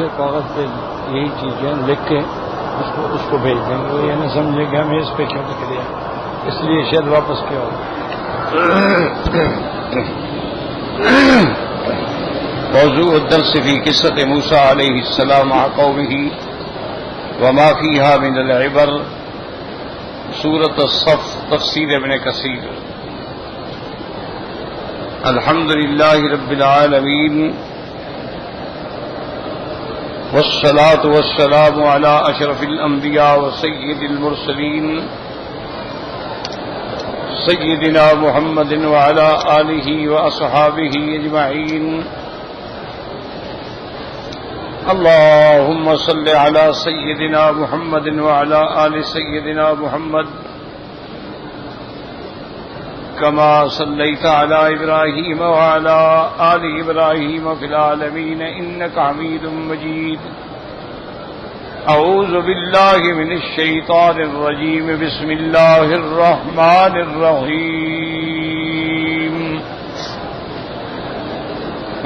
دوسرے کاغذ پہ یہی چیزیں لکھ کے اس کو بھیج دیں گے. وہ یہ نہ سمجھے کہ ہمیں اس پہ کیوں لکھ دیا, اس لیے شاید واپس کیا ہو. موضوع الدرس فی قصۃ موسیٰ علیہ السلام مع قومہ وما فیہا من العبر, سورۃ الصف, تفسیر ابن کثیر. الحمد للہ رب العالمین والصلاة والسلام علی اشرف الانبیاء وسید المرسلین سیدنا محمد وعلی آلہ واصحابہ اجمعین. اللهم صل على سيدنا محمد وعلى آل سيدنا محمد كما صليت على إبراهيم وعلى آل إبراهيم في العالمين إنك حميد مجيد. أعوذ بالله من الشيطان الرجيم. بسم الله الرحمن الرحيم.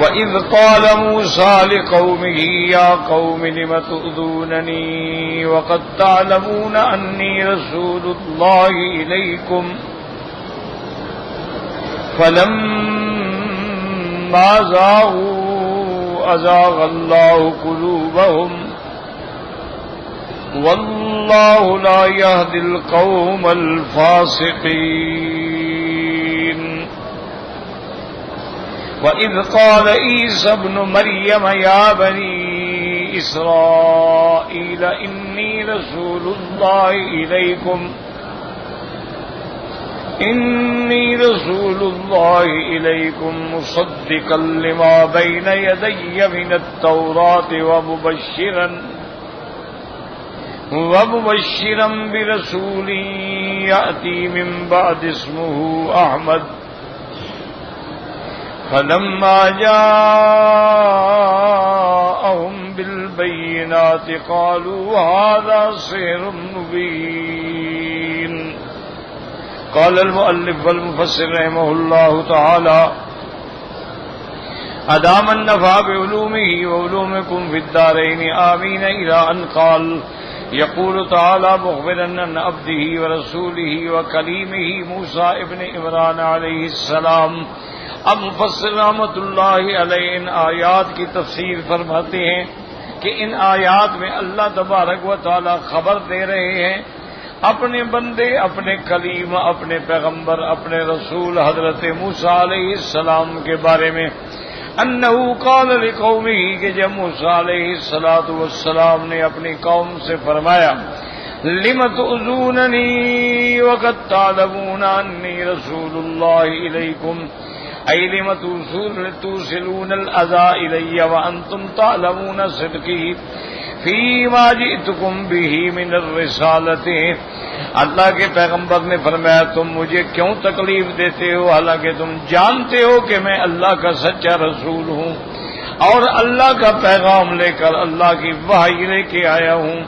وَإِذْ قَالَ مُوسَىٰ لِقَوْمِهِ يَا قَوْمِ لِمَ تُؤْذُونَنِي وَقَدْ تَعْلَمُونَ أَنِّي رَسُولُ اللَّهِ إِلَيْكُمْ فَلَمَّا زَاغُوا أَزَاغَ اللَّهُ قُلُوبَهُمْ وَاللَّهُ لَا يَهْدِي الْقَوْمَ الْفَاسِقِينَ. وَإِذْ قَالَ عِيسَى ابْنُ مَرْيَمَ يَا بَنِي إِسْرَائِيلَ إِنِّي رَسُولُ اللَّهِ إِلَيْكُمْ مُصَدِّقًا لِمَا بَيْنَ يَدَيَّ مِنَ التَّوْرَاةِ وَمُبَشِّرًا بِرَسُولٍ يَأْتِي مِن بَعْدِي اسْمُهُ أَحْمَدُ. فَلَمَّا جَاءَهُم بِالْبَيِّنَاتِ قَالُوا هَذَا سِحْرٌ مُّبِينٌ. قال المؤلف والمفسر رحمه الله تعالى أدام النفع بعلومه وعلومكم في الدارين آمين. إلى أن قال يقول تعالى مخبرا عن عبده ورسوله وكليمه موسى ابن عمران عليه السلام. اب مفسر رحمۃ اللہ علیہ ان آیات کی تفسیر فرماتے ہیں کہ ان آیات میں اللہ تبارک و تعالی خبر دے رہے ہیں اپنے بندے، اپنے کلیم، اپنے پیغمبر، اپنے رسول حضرت موسیٰ علیہ السلام کے بارے میں انہ قال لقومہ کہ جب موسیٰ علیہ السلام نے اپنی قوم سے فرمایا لم تؤذوننی وقد تعلمون انی رسول اللہ الیکم أي لم توصلون الأذى إلي وأنتم تعلمون صدقي فيما جئتكم به من الرسالة. اللہ کے پیغمبر نے فرمایا تم مجھے کیوں تکلیف دیتے ہو حالانکہ تم جانتے ہو کہ میں اللہ کا سچا رسول ہوں اور اللہ کا پیغام لے کر اللہ کی وحی لے کے آیا ہوں.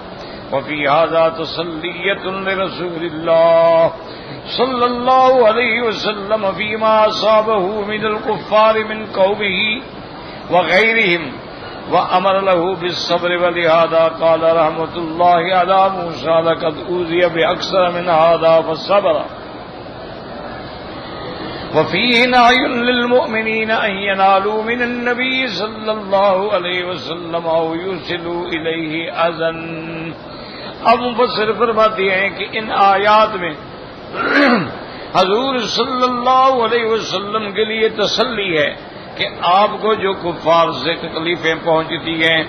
وفي هذا تسلیۃ لرسول اللہ صلی اللہ علیہ وسلم فيما أصابه من الكفار من قومه وغيرهم وأمر له بالصبر. ولهذا قال رحمة الله على موسى لقد أوذي بأكثر من هذا فصبر. وفيه نهي للمؤمنين أن ينالوا من النبي صلى الله عليه وسلم أو يوصلوا إليه أذى. اب مفسر فرماتے ہیں کہ ان آیات میں حضور صلی اللہ علیہ وسلم کے لیے تسلی ہے کہ آپ کو جو کفار سے تکلیفیں پہنچتی ہیں،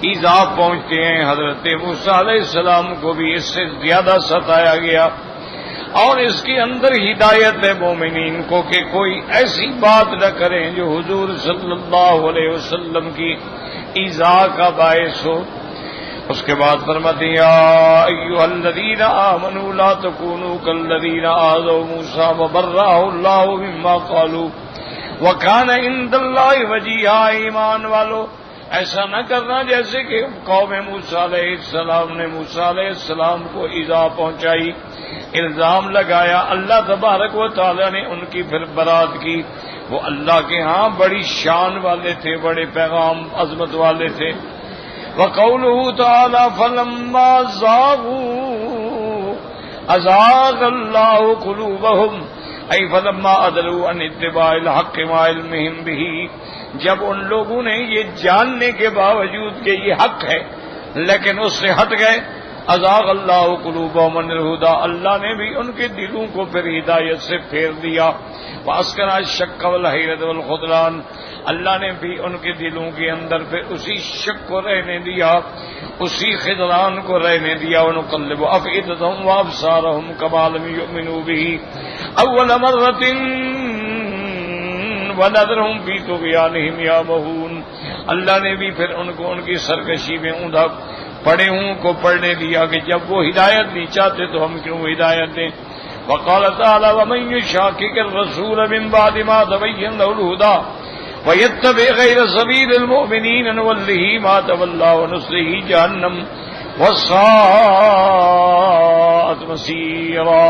ایذا پہنچتے ہیں، حضرت موسیٰ علیہ السلام کو بھی اس سے زیادہ ستایا گیا. اور اس کے اندر ہدایت ہے مومنین کو کہ کوئی ایسی بات نہ کریں جو حضور صلی اللہ علیہ وسلم کی ایذا کا باعث ہو. اس کے بعد فرماتے ہیں یا ایھا الذین آمنوا لا تکونوا کالذین آذوا موسیٰ وبرأہ اللہ مما قالوا وکان عند اللہ وجیہا. ایمان والو ایسا نہ کرنا جیسے کہ قوم موسیٰ علیہ السلام نے موسیٰ علیہ السلام کو ایذا پہنچائی، الزام لگایا. اللہ تبارک و تعالی نے ان کی پھر برات کی. وہ اللہ کے ہاں بڑی شان والے تھے، بڑے پیغام عظمت والے تھے. وقوله تعالی فلما زاغوا ازاغ اللہ قلوبهم ای فلما ادلوا عن اتباع الحق مع علمهم به، جب ان لوگوں نے یہ جاننے کے باوجود کہ یہ حق ہے لیکن اس سے ہٹ گئے، ازاغ اللہ قلوبهم عن الہدی، اللہ نے بھی ان کے دلوں کو پھر ہدایت سے پھیر دیا، واسکن الشک والحیرۃ والخذلان، اللہ نے بھی ان کے دلوں کے اندر پھر اسی شک کو رہنے دیا، اسی خذلان کو رہنے دیا، ونقلب افئدتهم وابصارهم كما لم يؤمنوا به اول مرۃ ونذرهم في طغيانهم يعمهون، اللہ نے بھی پھر ان کو ان کی سرکشی میں اوندھا پڑے ہوں کو پڑھنے دیا کہ جب وہ ہدایت نہیں چاہتے تو ہم کیوں ہدایت دیں۔ وقال تعالی ومن يشاقق الرسول من بعد ما تبين له الهدى ويتبع غير سبيل المؤمنين نوله ما تولى ونصله جهنم وساءت مصيرا،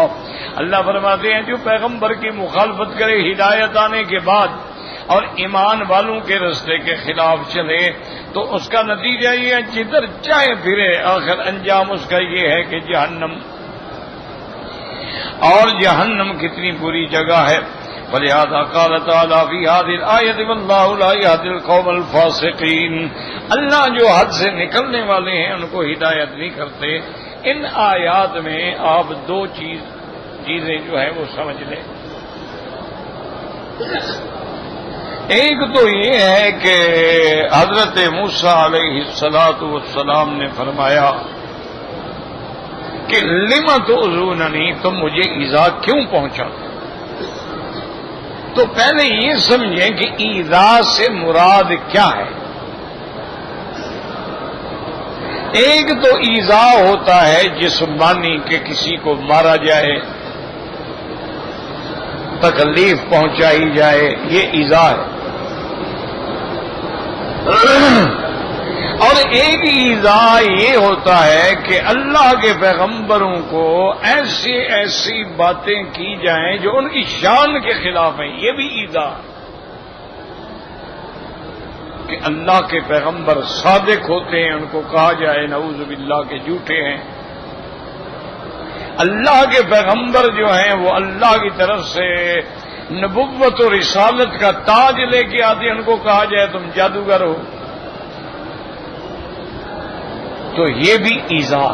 اللہ فرماتے ہیں جو پیغمبر کی مخالفت کرے ہدایت آنے کے بعد اور ایمان والوں کے رستے کے خلاف چلے تو اس کا نتیجہ یہ ہے جدھر چاہے پھرے آخر انجام اس کا یہ ہے کہ جہنم، اور جہنم کتنی بری جگہ ہے۔ فلہذا قال تعالی فی هذه الآیۃ واللہ لا یہدی القوم الفاسقین، اللہ جو حد سے نکلنے والے ہیں ان کو ہدایت نہیں کرتے۔ ان آیات میں آپ دو چیزیں جو ہے وہ سمجھ لیں، ایک تو یہ ہے کہ حضرت موسیٰ علیہ السلام نے فرمایا کہ لم تؤذوننی، تم مجھے ایذا کیوں پہنچا؟ تو پہلے یہ سمجھیں کہ ایذا سے مراد کیا ہے۔ ایک تو ایذا ہوتا ہے جسمانی کہ کسی کو مارا جائے، تکلیف پہنچائی جائے، یہ ایذا ہے، اور ایک ایذا یہ ہوتا ہے کہ اللہ کے پیغمبروں کو ایسی ایسی باتیں کی جائیں جو ان کی شان کے خلاف ہیں، یہ بھی ایذا کہ اللہ کے پیغمبر صادق ہوتے ہیں ان کو کہا جائے نعوذ باللہ کے جھوٹے ہیں، اللہ کے پیغمبر جو ہیں وہ اللہ کی طرف سے نبوت و رسالت کا تاج لے کے آتے ہیں ان کو کہا جائے تم جادوگر ہو، تو یہ بھی ایذا۔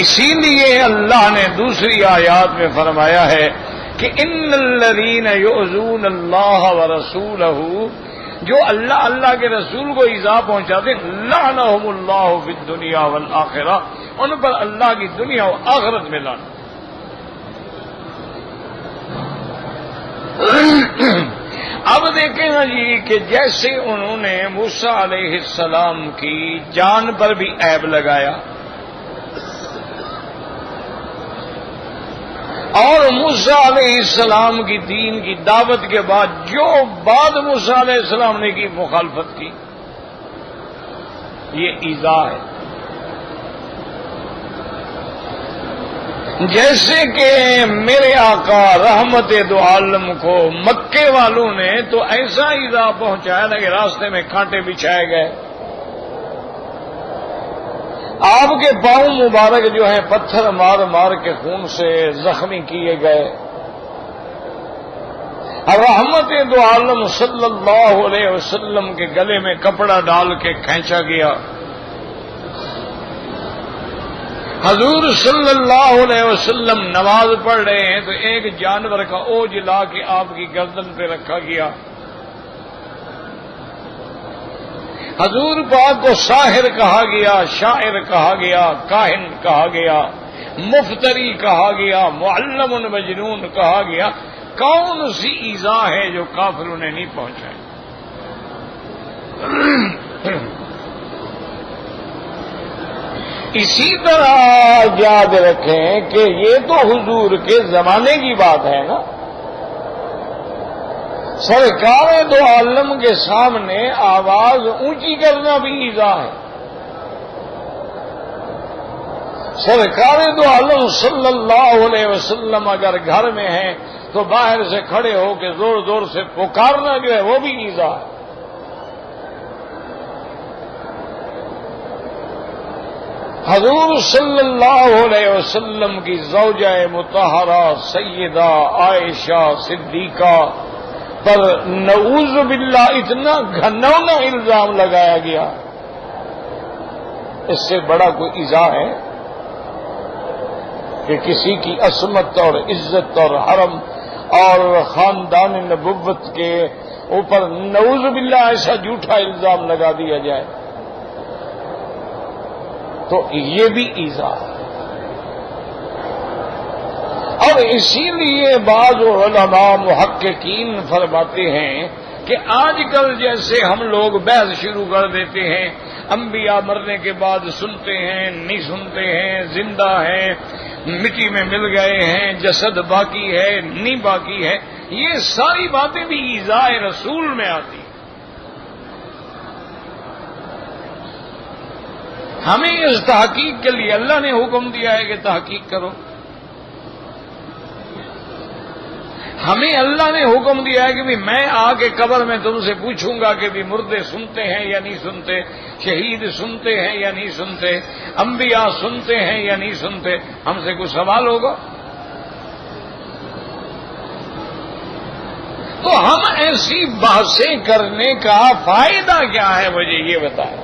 اسی لیے اللہ نے دوسری آیات میں فرمایا ہے کہ ان الذین یؤذون اللہ ورسولہ، جو اللہ کے رسول کو ایذا پہنچاتے ہیں، لعنہم اللہ فی الدنیا والآخرہ، ان پر اللہ کی دنیا و آخرت میں لعنت۔ اب دیکھیں نا جی کہ جیسے انہوں نے موسیٰ علیہ السلام کی جان پر بھی عیب لگایا اور موسیٰ علیہ السلام کی دین کی دعوت کے بعد جو بعد موسیٰ علیہ السلام نے کی مخالفت کی، یہ ایذا ہے۔ جیسے کہ میرے آقا رحمت دو عالم کو مکے والوں نے تو ایسا ایذا پہنچایا نا کہ راستے میں کانٹے بچھائے گئے، آپ کے پاؤں مبارک جو ہیں پتھر مار مار کے خون سے زخمی کیے گئے، اور رحمت دو عالم صلی اللہ علیہ وسلم کے گلے میں کپڑا ڈال کے کھینچا گیا۔ حضور صلی اللہ علیہ وسلم نماز پڑھ رہے ہیں تو ایک جانور کا اوج لا کے آپ کی گردن پہ رکھا گیا۔ حضور پاک کو ساحر کہا گیا، شاعر کہا گیا، کاہن کہا گیا، مفتری کہا گیا، معلم مجنون کہا گیا۔ کون سی ایذا ہے جو کافروں نے نہیں پہنچائی؟ اسی طرح یاد رکھیں کہ یہ تو حضور کے زمانے کی بات ہے نا، سرکار دو عالم کے سامنے آواز اونچی کرنا بھی ایذا ہے۔ سرکار دو عالم صلی اللہ علیہ وسلم اگر گھر میں ہیں تو باہر سے کھڑے ہو کے زور زور سے پکارنا جو ہے وہ بھی ایذا ہے۔ حضور صلی اللہ علیہ وسلم کی زوجہ مطہرہ سیدہ عائشہ صدیقہ پر نعوذ باللہ اتنا گھنونا الزام لگایا گیا، اس سے بڑا کوئی ایذا ہے کہ کسی کی عصمت اور عزت اور حرم اور خاندان نبوت کے اوپر نعوذ باللہ ایسا جھوٹا الزام لگا دیا جائے، تو یہ بھی ایذا ہے۔ اور اسی لیے بعض علماء محققین فرماتے ہیں کہ آج کل جیسے ہم لوگ بحث شروع کر دیتے ہیں، انبیاء مرنے کے بعد سنتے ہیں نہیں سنتے ہیں، زندہ ہیں مٹی میں مل گئے ہیں، جسد باقی ہے نہیں باقی ہے، یہ ساری باتیں بھی ایذاء رسول میں آتی ہیں۔ ہمیں اس تحقیق کے لیے اللہ نے حکم دیا ہے کہ تحقیق کرو، ہمیں اللہ نے حکم دیا ہے کہ بھی میں آ کے قبر میں تم سے پوچھوں گا کہ بھی مردے سنتے ہیں یا نہیں سنتے، شہید سنتے ہیں یا نہیں سنتے، انبیاء سنتے ہیں یا نہیں سنتے، ہم سے کوئی سوال ہوگا؟ تو ہم ایسی بحثیں کرنے کا فائدہ کیا ہے، مجھے یہ بتائیں۔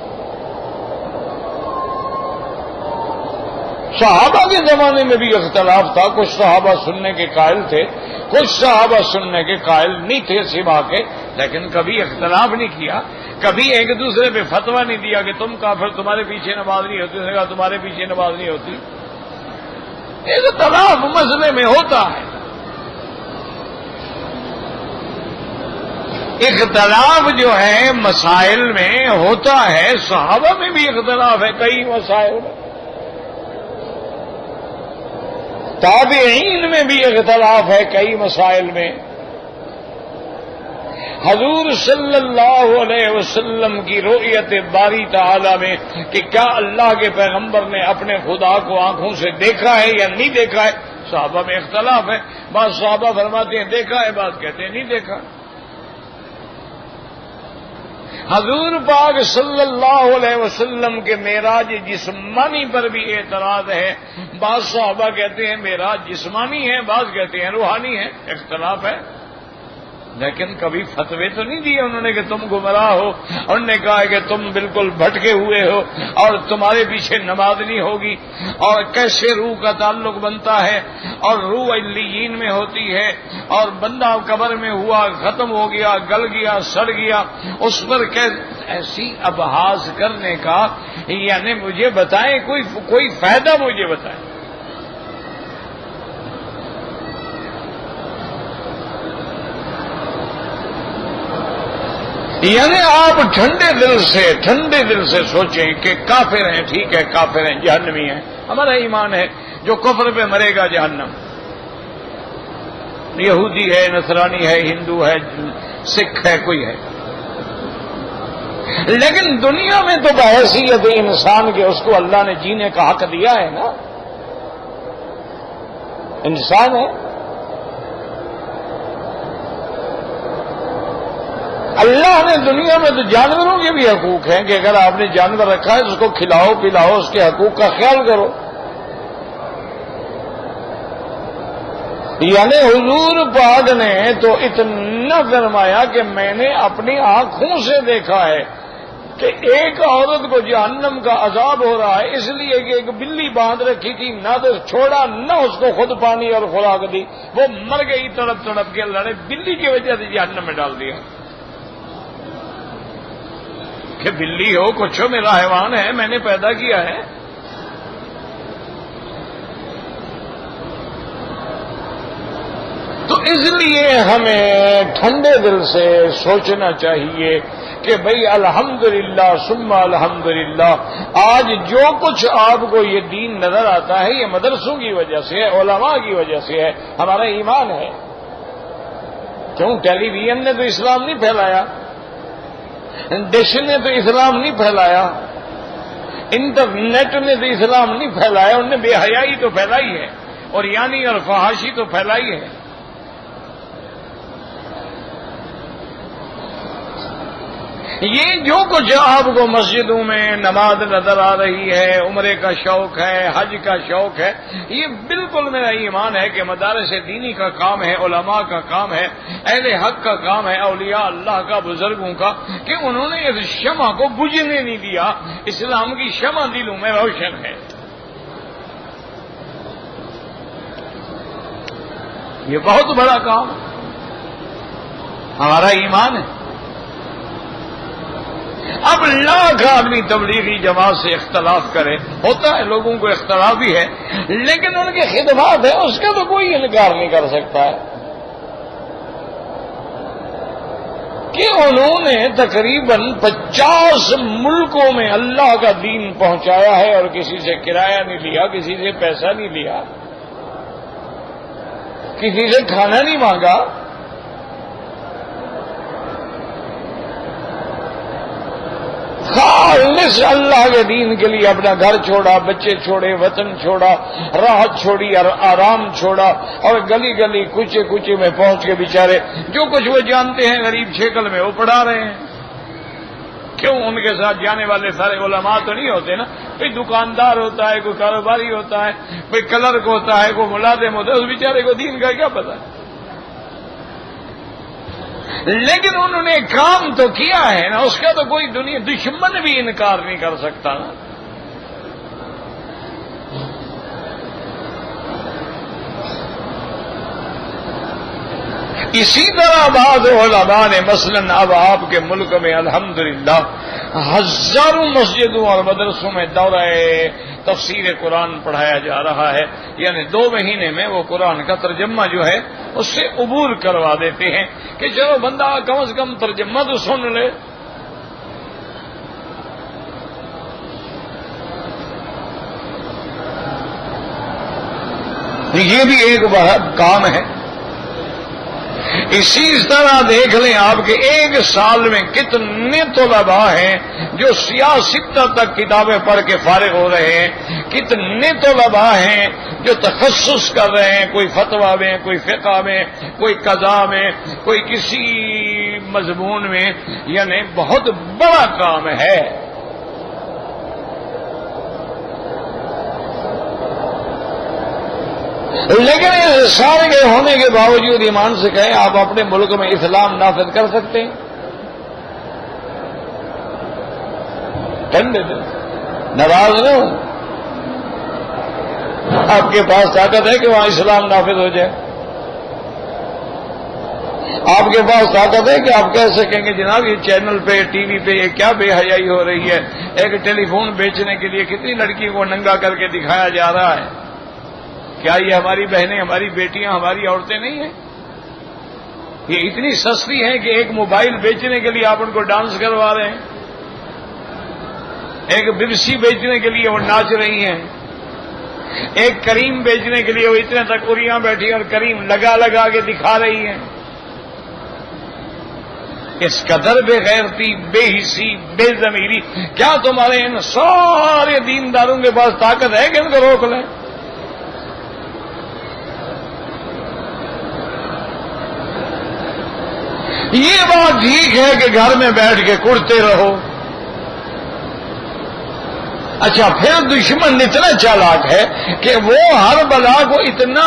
صحابہ کے زمانے میں بھی اختلاف تھا، کچھ صحابہ سننے کے قائل تھے، کچھ صحابہ سننے کے قائل نہیں تھے سوا کے، لیکن کبھی اختلاف نہیں کیا، کبھی ایک دوسرے پہ فتویٰ نہیں دیا کہ تم کافر، تمہارے پیچھے نماز نہیں ہوتی، اس نے کہا تمہارے پیچھے نماز نہیں ہوتی۔ اختلاف مسئلے میں ہوتا ہے، اختلاف جو ہے مسائل میں ہوتا ہے، صحابہ میں بھی اختلاف ہے کئی مسائل میں، تابعین میں بھی اختلاف ہے کئی مسائل میں۔ حضور صلی اللہ علیہ وسلم کی رؤیت باری تعالی میں کہ کیا اللہ کے پیغمبر نے اپنے خدا کو آنکھوں سے دیکھا ہے یا نہیں دیکھا ہے، صحابہ میں اختلاف ہے، بعض صحابہ فرماتے ہیں دیکھا ہے، بعض کہتے ہیں نہیں دیکھا۔ حضور پاک صلی اللہ علیہ وسلم کے معراج جسمانی پر بھی اعتراض ہے، بعض صحابہ کہتے ہیں معراج جسمانی ہے، بعض کہتے ہیں روحانی ہے، اختلاف ہے، لیکن کبھی فتوے تو نہیں دیے انہوں نے کہ تم گمراہ ہو، انہوں نے کہا کہ تم بالکل بھٹکے ہوئے ہو اور تمہارے پیچھے نماز نہیں ہوگی، اور کیسے روح کا تعلق بنتا ہے، اور روح علیین میں ہوتی ہے، اور بندہ قبر میں ہوا ختم ہو گیا، گل گیا، سڑ گیا، اس پر ایسی ابحاث کرنے کا، یعنی مجھے بتائیں کوئی فائدہ مجھے بتائیں۔ یعنی آپ ٹھنڈے دل سے سوچیں کہ کافر ہیں، ٹھیک ہے کافر ہیں، جہنمی ہیں، ہمارا ایمان ہے جو کفر پہ مرے گا جہنم، یہودی ہے، نصرانی ہے، ہندو ہے، سکھ ہے، کوئی ہے، لیکن دنیا میں تو بحیثیت انسان کے اس کو اللہ نے جینے کا حق دیا ہے نا، انسان ہے، اللہ نے دنیا میں تو جانوروں کے بھی حقوق ہیں کہ اگر آپ نے جانور رکھا ہے تو اس کو کھلاؤ پلاؤ، اس کے حقوق کا خیال کرو۔ یعنی حضور پاک نے تو اتنا فرمایا کہ میں نے اپنی آنکھوں سے دیکھا ہے کہ ایک عورت کو جہنم کا عذاب ہو رہا ہے اس لیے کہ ایک بلی باندھ رکھی تھی، نہ تو چھوڑا نہ اس کو خود پانی اور خوراک دی، وہ مر گئی تڑپ تڑپ کے، اللہ نے بلی کی وجہ سے جہنم میں ڈال دیا کہ بلی ہو کچھ ہو، میرا حیوان ہے، میں نے پیدا کیا ہے۔ تو اس لیے ہمیں ٹھنڈے دل سے سوچنا چاہیے کہ بھئی الحمدللہ ثم الحمدللہ، آج جو کچھ آپ کو یہ دین نظر آتا ہے یہ مدرسوں کی وجہ سے ہے، علماء کی وجہ سے ہے، ہمارا ایمان ہے۔ کیوں؟ ٹیلی ویژن نے تو اسلام نہیں پھیلایا، ڈش نے تو اسلام نہیں پھیلایا، انٹرنیٹ نے تو اسلام نہیں پھیلایا، انہوں نے بے حیائی تو پھیلائی ہے، اور یعنی اور فحاشی تو پھیلائی ہے۔ یہ جو کچھ آپ کو مسجدوں میں نماز نظر آ رہی ہے، عمرے کا شوق ہے، حج کا شوق ہے، یہ بالکل میرا ایمان ہے کہ مدارس دینی کا کام ہے، علماء کا کام ہے، اہل حق کا کام ہے، اولیاء اللہ کا، بزرگوں کا، کہ انہوں نے اس شمع کو بجھنے نہیں دیا۔ اسلام کی شمع دلوں میں روشن ہے۔ یہ بہت بڑا کام ہمارا ایمان ہے۔ اب لاکھ آدمی تبلیغی جماعت سے اختلاف کرے، ہوتا ہے لوگوں کو اختلاف بھی ہے، لیکن ان کی خدمات ہے، اس کا تو کوئی انکار نہیں کر سکتا ہے کہ انہوں نے تقریباً 50 ملکوں میں اللہ کا دین پہنچایا ہے اور کسی سے کرایہ نہیں لیا، کسی سے پیسہ نہیں لیا، کسی سے کھانا نہیں مانگا۔ خالص اللہ کے دین کے لیے اپنا گھر چھوڑا، بچے چھوڑے، وطن چھوڑا، راحت چھوڑی اور آرام چھوڑا، اور گلی گلی کوچے کوچے میں پہنچ کے بیچارے جو کچھ وہ جانتے ہیں غریب شکل میں وہ پڑھا رہے ہیں۔ کیوں؟ ان کے ساتھ جانے والے سارے علماء تو نہیں ہوتے نا، کوئی دکاندار ہوتا ہے، کوئی کاروباری ہوتا ہے، کوئی کلرک ہوتا ہے، کوئی ملازم ہوتا ہے، اس بیچارے کو دین کا کیا پتا ہے؟ لیکن انہوں نے کام تو کیا ہے نا، اس کا تو کوئی دنیا دشمن بھی انکار نہیں کر سکتا نا۔ اسی طرح بعض علماء نے مثلا اب آپ کے ملک میں الحمدللہ ہزاروں مسجدوں اور مدرسوں میں دورہ تفسیر قرآن پڑھایا جا رہا ہے، یعنی 2 مہینے میں وہ قرآن کا ترجمہ جو ہے اس سے عبور کروا دیتے ہیں کہ چلو بندہ کم از کم ترجمہ تو سن لے۔ یہ بھی ایک بڑا کام ہے۔ اسی طرح دیکھ لیں آپ کے ایک سال میں کتنے طلباء ہیں جو سیاست تک کتابیں پڑھ کے فارغ ہو رہے ہیں، کتنے طلباء ہیں جو تخصص کر رہے ہیں، کوئی فتویٰ میں، کوئی فقہ میں، کوئی قضاء میں، کوئی کسی مضمون میں، یعنی بہت بڑا کام ہے۔ لیکن اس سارے کے ہونے کے باوجود ایمان سے کہیں آپ اپنے ملک میں اسلام نافذ کر سکتے ہیں؟ ٹھنڈے دل ناراض نہ ہوں، آپ کے پاس طاقت ہے کہ وہاں اسلام نافذ ہو جائے؟ آپ کے پاس طاقت ہے کہ آپ کہہ سکیں کہ جناب یہ چینل پہ، ٹی وی پہ یہ کیا بے حیائی ہو رہی ہے؟ ایک ٹیلی فون بیچنے کے لیے کتنی لڑکی کو ننگا کر کے دکھایا جا رہا ہے؟ کیا یہ ہماری بہنیں، ہماری بیٹیاں، ہماری عورتیں نہیں ہیں؟ یہ اتنی سستی ہیں کہ ایک موبائل بیچنے کے لیے آپ ان کو ڈانس کروا رہے ہیں، ایک ببسی بیچنے کے لیے وہ ناچ رہی ہیں، ایک کریم بیچنے کے لیے وہ اتنے تک اریاں بیٹھی اور کریم لگا لگا کے دکھا رہی ہیں۔ اس قدر بے غیرتی، بے حسی، بے ضمیری، کیا تمہارے ان سارے دینداروں کے پاس طاقت ہے کہ ان کو روک لیں؟ یہ بات ٹھیک ہے کہ گھر میں بیٹھ کے کڑتے رہو، اچھا پھر دشمن اتنا چالاک ہے کہ وہ ہر بلا کو اتنا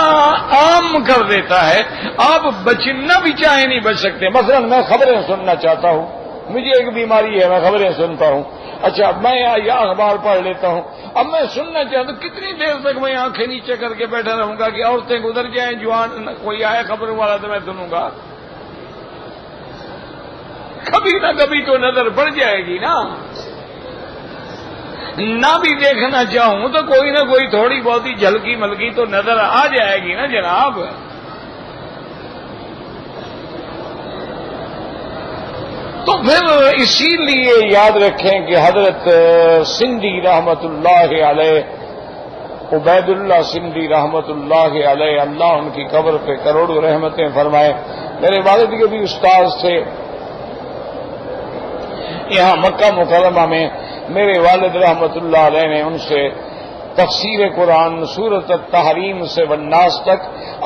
عام کر دیتا ہے، آپ بچنا بھی چاہے نہیں بچ سکتے۔ مثلا میں خبریں سننا چاہتا ہوں، مجھے ایک بیماری ہے، میں خبریں سنتا ہوں، اچھا میں یا اخبار پڑھ لیتا ہوں، اب میں سننا چاہتا ہوں، کتنی دیر تک میں آنکھیں نیچے کر کے بیٹھا رہوں گا کہ عورتیں گزر جائیں، جوان کوئی آئے خبر والا تو میں سنوں گا؟ کبھی نہ کبھی تو نظر پڑ جائے گی نا، نہ بھی دیکھنا چاہوں تو کوئی نہ کوئی تھوڑی بہت ہی جھلکی ملکی تو نظر آ جائے گی نا جناب۔ تو پھر اسی لیے یاد رکھیں کہ حضرت سندھی رحمت اللہ علیہ، عبید اللہ سندھی رحمت اللہ علیہ، اللہ ان کی قبر پہ کروڑوں رحمتیں فرمائے، میرے والد کے بھی استاد تھے۔ یہاں مکہ مکرمہ میں میرے والد رحمت اللہ علیہ نے ان سے تفسیر قرآن، سورۃ التحریم سے والناس تک،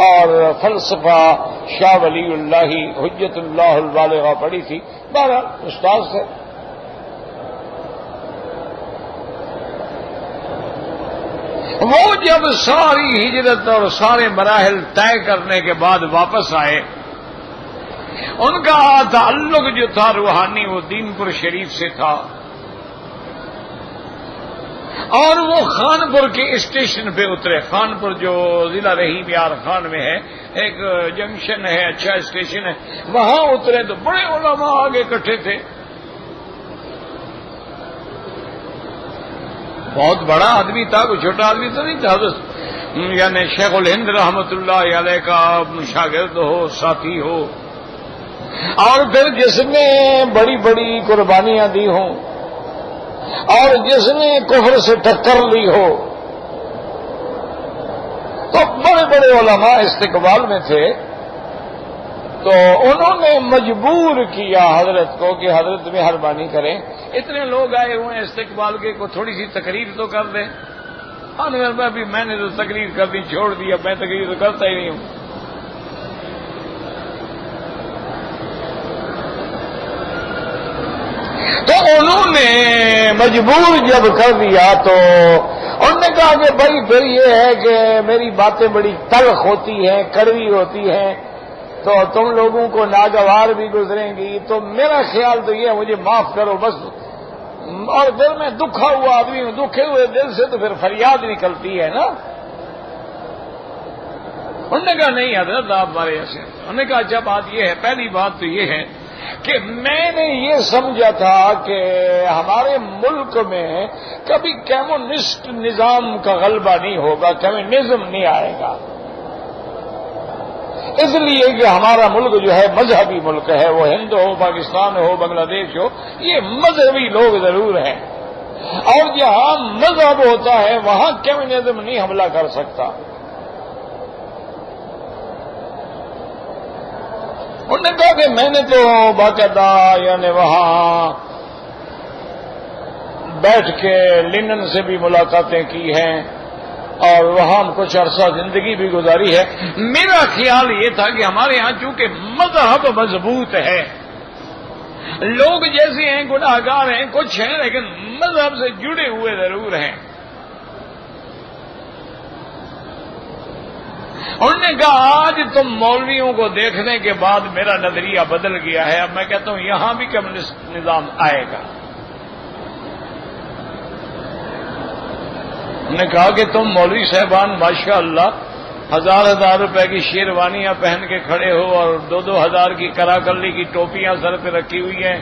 اور فلسفہ شاہ ولی اللہ حجت اللہ البالغہ پڑھی تھی۔ بہرحال استاد سے جب ساری ہجرت اور سارے مراحل طے کرنے کے بعد واپس آئے، ان کا تعلق جو تھا روحانی وہ دین پور شریف سے تھا، اور وہ خانپور کے اسٹیشن پہ اترے۔ خانپور جو ضلع رحیم یار خان میں ہے، ایک جنکشن ہے، اچھا اسٹیشن ہے، وہاں اترے تو بڑے علماء آگے اکٹھے تھے۔ بہت بڑا آدمی تھا، کوئی چھوٹا آدمی تو نہیں تھا، یعنی شیخ الہند رحمت اللہ علیہ کا شاگرد ہو، ساتھی ہو، اور پھر جس نے بڑی بڑی قربانیاں دی ہوں اور جس نے کفر سے ٹکر لی ہو، تو بڑے بڑے علماء استقبال میں تھے۔ تو انہوں نے مجبور کیا حضرت کو کہ حضرت مہربانی کریں، اتنے لوگ آئے ہوئے ہیں استقبال کے، کو تھوڑی سی تقریر تو کر دیں۔ میں نے تو تقریر کر دی، چھوڑ دیا، میں تقریر تو کرتا ہی نہیں ہوں۔ تو انہوں نے مجبور جب کر دیا تو انہوں نے کہا کہ بھائی پھر یہ ہے کہ میری باتیں بڑی تلخ ہوتی ہیں، کڑوی ہوتی ہیں، تو تم لوگوں کو ناگوار بھی گزریں گی، تو میرا خیال تو یہ ہے مجھے معاف کرو بس۔ اور دل میں دکھا ہوا آدمی ہوں، دکھے ہوئے دل سے تو پھر فریاد نکلتی ہے نا۔ انہوں نے کہا نہیں حضرت آپ ہمارے ایسے۔ انہوں نے کہا اچھا بات یہ ہے، پہلی بات تو یہ ہے کہ میں نے یہ سمجھا تھا کہ ہمارے ملک میں کبھی کمیونسٹ نظام کا غلبہ نہیں ہوگا، کمیونزم نہیں آئے گا، اس لیے کہ ہمارا ملک جو ہے مذہبی ملک ہے، وہ ہند ہو، پاکستان ہو، بنگلہ دیش ہو، یہ مذہبی لوگ ضرور ہیں، اور جہاں مذہب ہوتا ہے وہاں کمیونزم نہیں حملہ کر سکتا۔ انہوں نے کہا کہ میں نے تو باقاعدہ یعنی وہاں بیٹھ کے لینن سے بھی ملاقاتیں کی ہیں اور وہاں کچھ عرصہ زندگی بھی گزاری ہے۔ میرا خیال یہ تھا کہ ہمارے ہاں چونکہ مذہب مضبوط ہے، لوگ جیسے ہیں گناہگار ہیں کچھ ہیں لیکن مذہب سے جڑے ہوئے ضرور ہیں۔ انہوں نے کہا آج تم مولویوں کو دیکھنے کے بعد میرا نظریہ بدل گیا ہے، اب میں کہتا ہوں یہاں بھی کمیونسٹ نظام آئے گا۔ انہوں نے کہا کہ تم مولوی صاحبان ماشاء اللہ ہزار روپے کی شیروانیاں پہن کے کھڑے ہو اور 2,000 کی کراکلی کی ٹوپیاں سر پہ رکھی ہوئی ہیں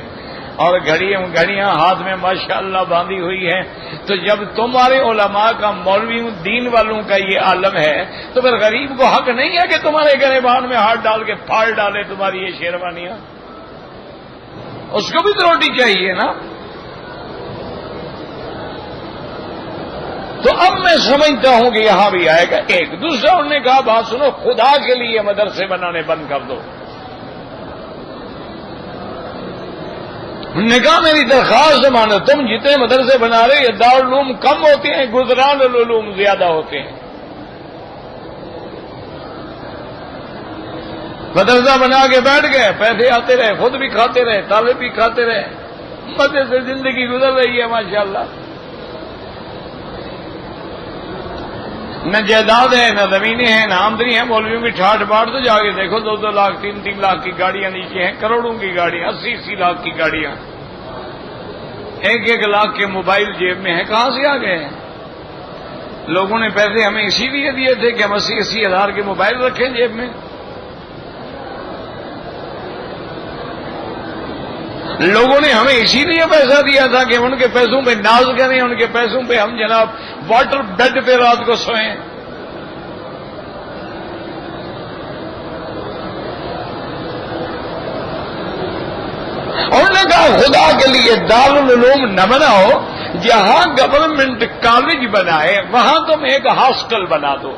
اور گھڑیاں ہاتھ میں ماشاءاللہ باندھی ہوئی ہیں، تو جب تمہارے علماء کا مولویوں دین والوں کا یہ عالم ہے تو پھر غریب کو حق نہیں ہے کہ تمہارے گریبان میں ہاتھ ڈال کے پھاڑ ڈالے تمہاری یہ شیروانیاں؟ اس کو بھی تو روٹی چاہیے نا۔ تو اب میں سمجھتا ہوں کہ یہاں بھی آئے گا۔ ایک دوسرا انہوں نے کہا بات سنو، خدا کے لیے مدرسے بنانے بند کر دو۔ انہوں نے کہا میری درخواست مانو، تم جتنے مدرسے بنا رہے یہ دارالعلوم کم ہوتے ہیں، گزران العلوم زیادہ ہوتے ہیں۔ مدرسہ بنا کے بیٹھ گئے، پیسے آتے رہے، خود بھی کھاتے رہے، طالب بھی کھاتے رہے، مزے سے زندگی گزر رہی ہے ماشاءاللہ۔ نہ جائیداد ہے، نہ زمینیں ہیں، نہ آمدنی ہے، مولویوں کی ٹھاٹ باٹ تو جا کے دیکھو 2-2 لاکھ 3-3 لاکھ کی گاڑیاں نیچے ہیں، کروڑوں کی گاڑیاں، 80-80 لاکھ کی گاڑیاں، 1-1 لاکھ کے موبائل جیب میں ہیں، کہاں سے آ گئے ہیں؟ لوگوں نے پیسے ہمیں اسی لیے دیے تھے کہ ہم 80-80 ہزار کے موبائل رکھیں جیب میں۔ لوگوں نے ہمیں اسی لیے پیسہ دیا تھا کہ ان کے پیسوں پہ ناز کریں، ان کے پیسوں پہ ہم جناب واٹر بیڈ پہ رات کو سوئیں۔ انہوں نے کہا خدا کے لیے دارالعلوم نہ بناؤ، جہاں گورنمنٹ کالج بنائے وہاں تم ایک ہاسٹل بنا دو،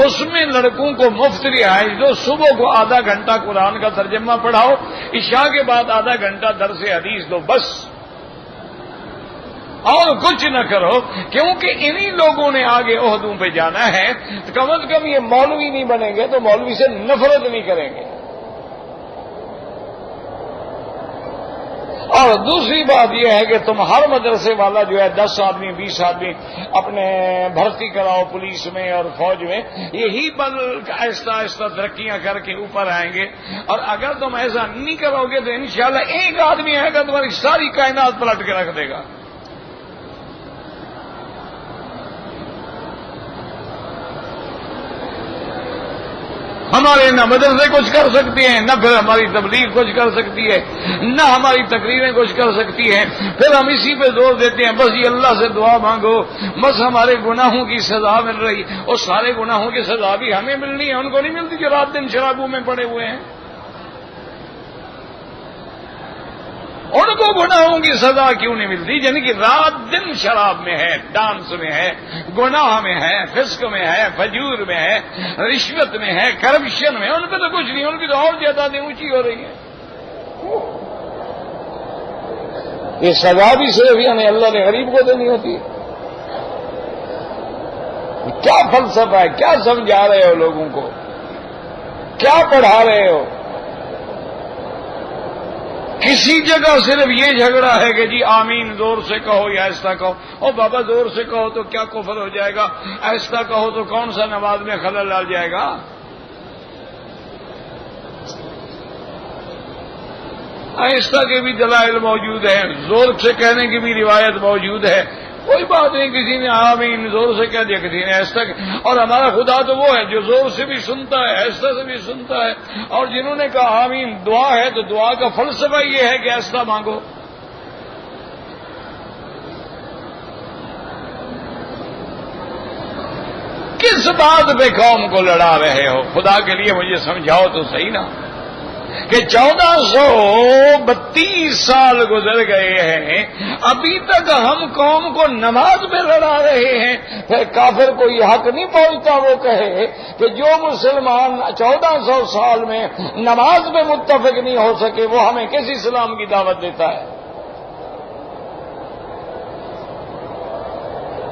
اس میں لڑکوں کو مفت رہائش دو، صبح کو آدھا گھنٹہ قرآن کا ترجمہ پڑھاؤ، عشاء کے بعد آدھا گھنٹہ درس حدیث دو، بس اور کچھ نہ کرو، کیونکہ انہی لوگوں نے آگے عہدوں پہ جانا ہے۔ تو کم از کم یہ مولوی نہیں بنیں گے تو مولوی سے نفرت نہیں کریں گے، اور دوسری بات یہ ہے کہ تم ہر مدرسے والا جو ہے 10 آدمی 20 آدمی اپنے بھرتی کراؤ پولیس میں اور فوج میں، یہی بل آہستہ آہستہ ترقیاں کر کے اوپر آئیں گے۔ اور اگر تم ایسا نہیں کرو گے تو انشاءاللہ ایک آدمی آئے گا تمہاری ساری کائنات پلٹ کے رکھ دے گا۔ ہمارے نہ مدرسے کچھ کر سکتے ہیں، نہ پھر ہماری تبلیغ کچھ کر سکتی ہے، نہ ہماری تقریریں کچھ کر سکتی ہیں۔ پھر ہم اسی پہ زور دیتے ہیں بس یہ اللہ سے دعا مانگو، بس ہمارے گناہوں کی سزا مل رہی، اور سارے گناہوں کی سزا بھی ہمیں ملنی ہے، ان کو نہیں ملتی جو رات دن شرابوں میں پڑے ہوئے ہیں۔ ان کو گناہوں کی سزا کیوں نہیں ملتی؟ یعنی کہ رات دن شراب میں ہے، ڈانس میں ہے، گناہ میں ہے، فسق میں ہے، فجور میں ہے، رشوت میں ہے، کرپشن میں، ان پہ تو کچھ نہیں، ان کی تو اور جائیدادیں اونچی ہو رہی ہیں۔ یہ سزا بھی صرف یعنی اللہ نے غریب کو دینی ہوتی ہے۔ کیا فلسفہ ہے؟ کیا سمجھا رہے ہو لوگوں کو؟ کیا پڑھا رہے ہو؟ کسی جگہ صرف یہ جھگڑا ہے کہ جی آمین زور سے کہو یا آہستہ کہو۔ او بابا زور سے کہو تو کیا کفر ہو جائے گا؟ آہستہ کہو تو کون سا نماز میں خلل ڈال جائے گا؟ آہستہ کے بھی دلائل موجود ہیں، زور سے کہنے کی بھی روایت موجود ہے۔ کوئی بات نہیں، کسی نے آمین زور سے کہہ دیا، کسی نے آہستہ۔ اور ہمارا خدا تو وہ ہے جو زور سے بھی سنتا ہے، آہستہ سے بھی سنتا ہے۔ اور جنہوں نے کہا آمین دعا ہے تو دعا کا فلسفہ یہ ہے کہ آہستہ مانگو۔ کس بات پہ قوم کو لڑا رہے ہو؟ خدا کے لیے مجھے سمجھاؤ تو صحیح نا، کہ 1432 سال گزر گئے ہیں، ابھی تک ہم قوم کو نماز میں لڑا رہے ہیں۔ پھر کافر کو یہ حق نہیں پہنچتا وہ کہے کہ جو مسلمان 1400 سال میں نماز میں متفق نہیں ہو سکے وہ ہمیں کس اسلام کی دعوت دیتا ہے؟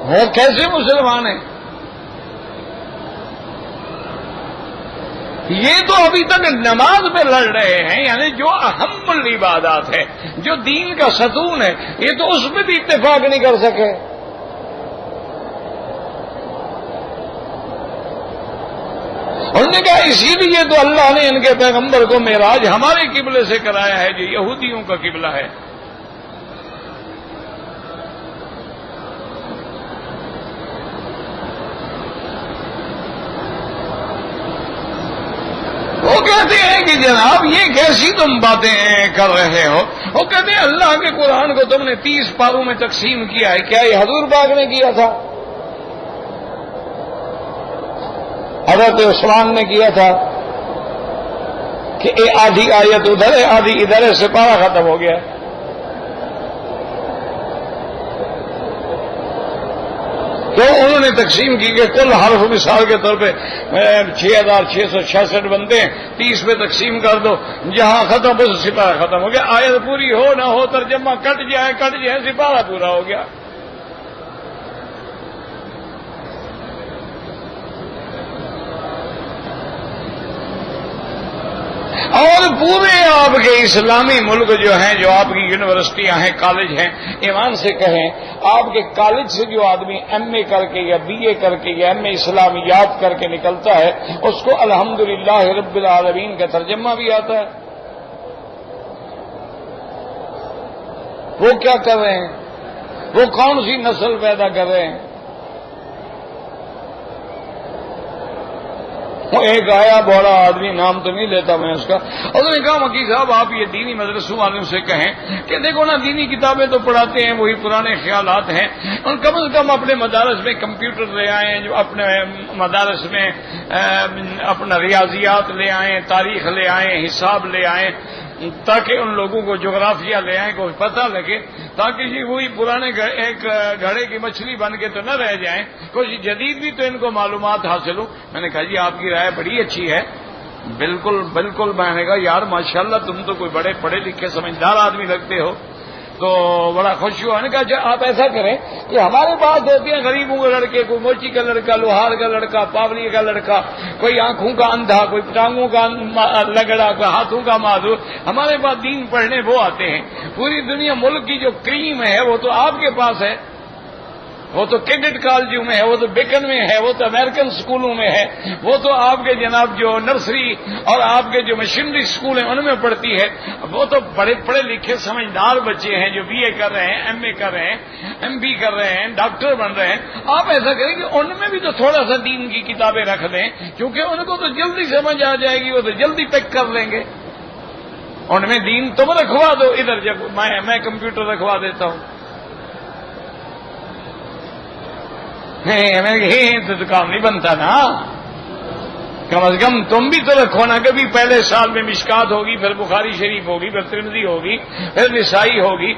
وہ کیسے مسلمان ہیں؟ یہ تو ابھی تک نماز میں لڑ رہے ہیں، یعنی جو اہم العبادات ہے، جو دین کا ستون ہے، یہ تو اس میں بھی اتفاق نہیں کر سکے۔ انہوں نے کہا اسی لیے تو اللہ نے ان کے پیغمبر کو معراج ہمارے قبلے سے کرایا ہے جو یہودیوں کا قبلہ ہے۔ وہ کہتے ہیں کہ جناب یہ کیسی تم باتیں کر رہے ہو؟ وہ کہتے ہیں اللہ کے قرآن کو تم نے 30 پاروں میں تقسیم کیا ہے، کیا یہ حضور پاک نے کیا تھا؟ حضرت عثمان نے کیا تھا کہ آدھی آیت ادھر ہے آدھی ادھر ہے، سپارہ ختم ہو گیا۔ تو انہوں نے تقسیم کی کہ کل حرف مثال کے طور پہ 6666 بنتے ہیں، 30 پہ تقسیم کر دو، جہاں ختم بس سپارہ ختم ہو گیا۔ آیت پوری ہو نہ ہو، ترجمہ کٹ جائے سپارہ پورا ہو گیا۔ اور پورے آپ کے اسلامی ملک جو ہیں، جو آپ کی یونیورسٹیاں ہیں، کالج ہیں، ایمان سے کہیں آپ کے کالج سے جو آدمی ایم اے کر کے یا بی اے کر کے یا ایم اے اسلامیات کر کے نکلتا ہے اس کو الحمدللہ رب العالمین کا ترجمہ بھی آتا ہے۔ وہ کیا کر رہے ہیں؟ وہ کون سی نسل پیدا کر رہے ہیں؟ وہ ایک آیا بڑا آدمی، نام تو نہیں لیتا میں اس کا، انہوں نے کہا مکی صاحب آپ یہ دینی مدرسوں والوں سے کہیں کہ دیکھو نا دینی کتابیں تو پڑھاتے ہیں، وہی پرانے خیالات ہیں، اور کم از کم اپنے مدارس میں کمپیوٹر لے آئیں، جو اپنے مدارس میں اپنا ریاضیات لے آئیں، تاریخ لے آئیں، حساب لے آئیں، تاکہ ان لوگوں کو جغرافیہ لے آئیں، کو پتہ لگے، تاکہ جی وہی پرانے ایک گھڑے کی مچھلی بن کے تو نہ رہ جائیں، کچھ جدید بھی تو ان کو معلومات حاصل ہو۔ میں نے کہا جی آپ کی رائے بڑی اچھی ہے، بالکل بالکل۔ میں نے کہا یار ماشاءاللہ تم تو کوئی بڑے پڑھے لکھے سمجھدار آدمی لگتے ہو، تو بڑا خوش ہوا، نے کہا اچھا آپ ایسا کریں کہ ہمارے پاس ہوتے ہیں غریبوں کے لڑکے، کوئی موچی کا لڑکا، لوہار کا لڑکا، پاولی کا لڑکا، کوئی آنکھوں کا اندھا، کوئی ٹانگوں کا لگڑا، کوئی ہاتھوں کا معذور، ہمارے پاس دین پڑھنے وہ آتے ہیں۔ پوری دنیا ملک کی جو کریم ہے وہ تو آپ کے پاس ہے، وہ تو کیڈٹ کالجوں میں ہے، وہ تو بیکن میں ہے، وہ تو امریکن اسکولوں میں ہے، وہ تو آپ کے جناب جو نرسری اور آپ کے جو مشنری اسکول ہیں ان میں پڑھتی ہے۔ وہ تو بڑے پڑھے لکھے سمجھدار بچے ہیں جو بی اے کر رہے ہیں، ایم اے کر رہے ہیں، ایم بی کر رہے ہیں، ڈاکٹر بن رہے ہیں۔ آپ ایسا کریں کہ ان میں بھی تو تھوڑا سا دین کی کتابیں رکھ دیں، کیونکہ ان کو تو جلدی سمجھ آ جائے گی، وہ تو جلدی پک کر لیں گے۔ ان میں دین تم رکھوا دو، ادھر جب میں کمپیوٹر رکھوا دیتا ہوں۔ تو کام نہیں بنتا نا، کم از کم تم بھی تو رکھو نا۔ کبھی پہلے سال میں مشکات ہوگی، پھر بخاری شریف ہوگی، پھر ترمذی ہوگی، پھر نسائی ہوگی،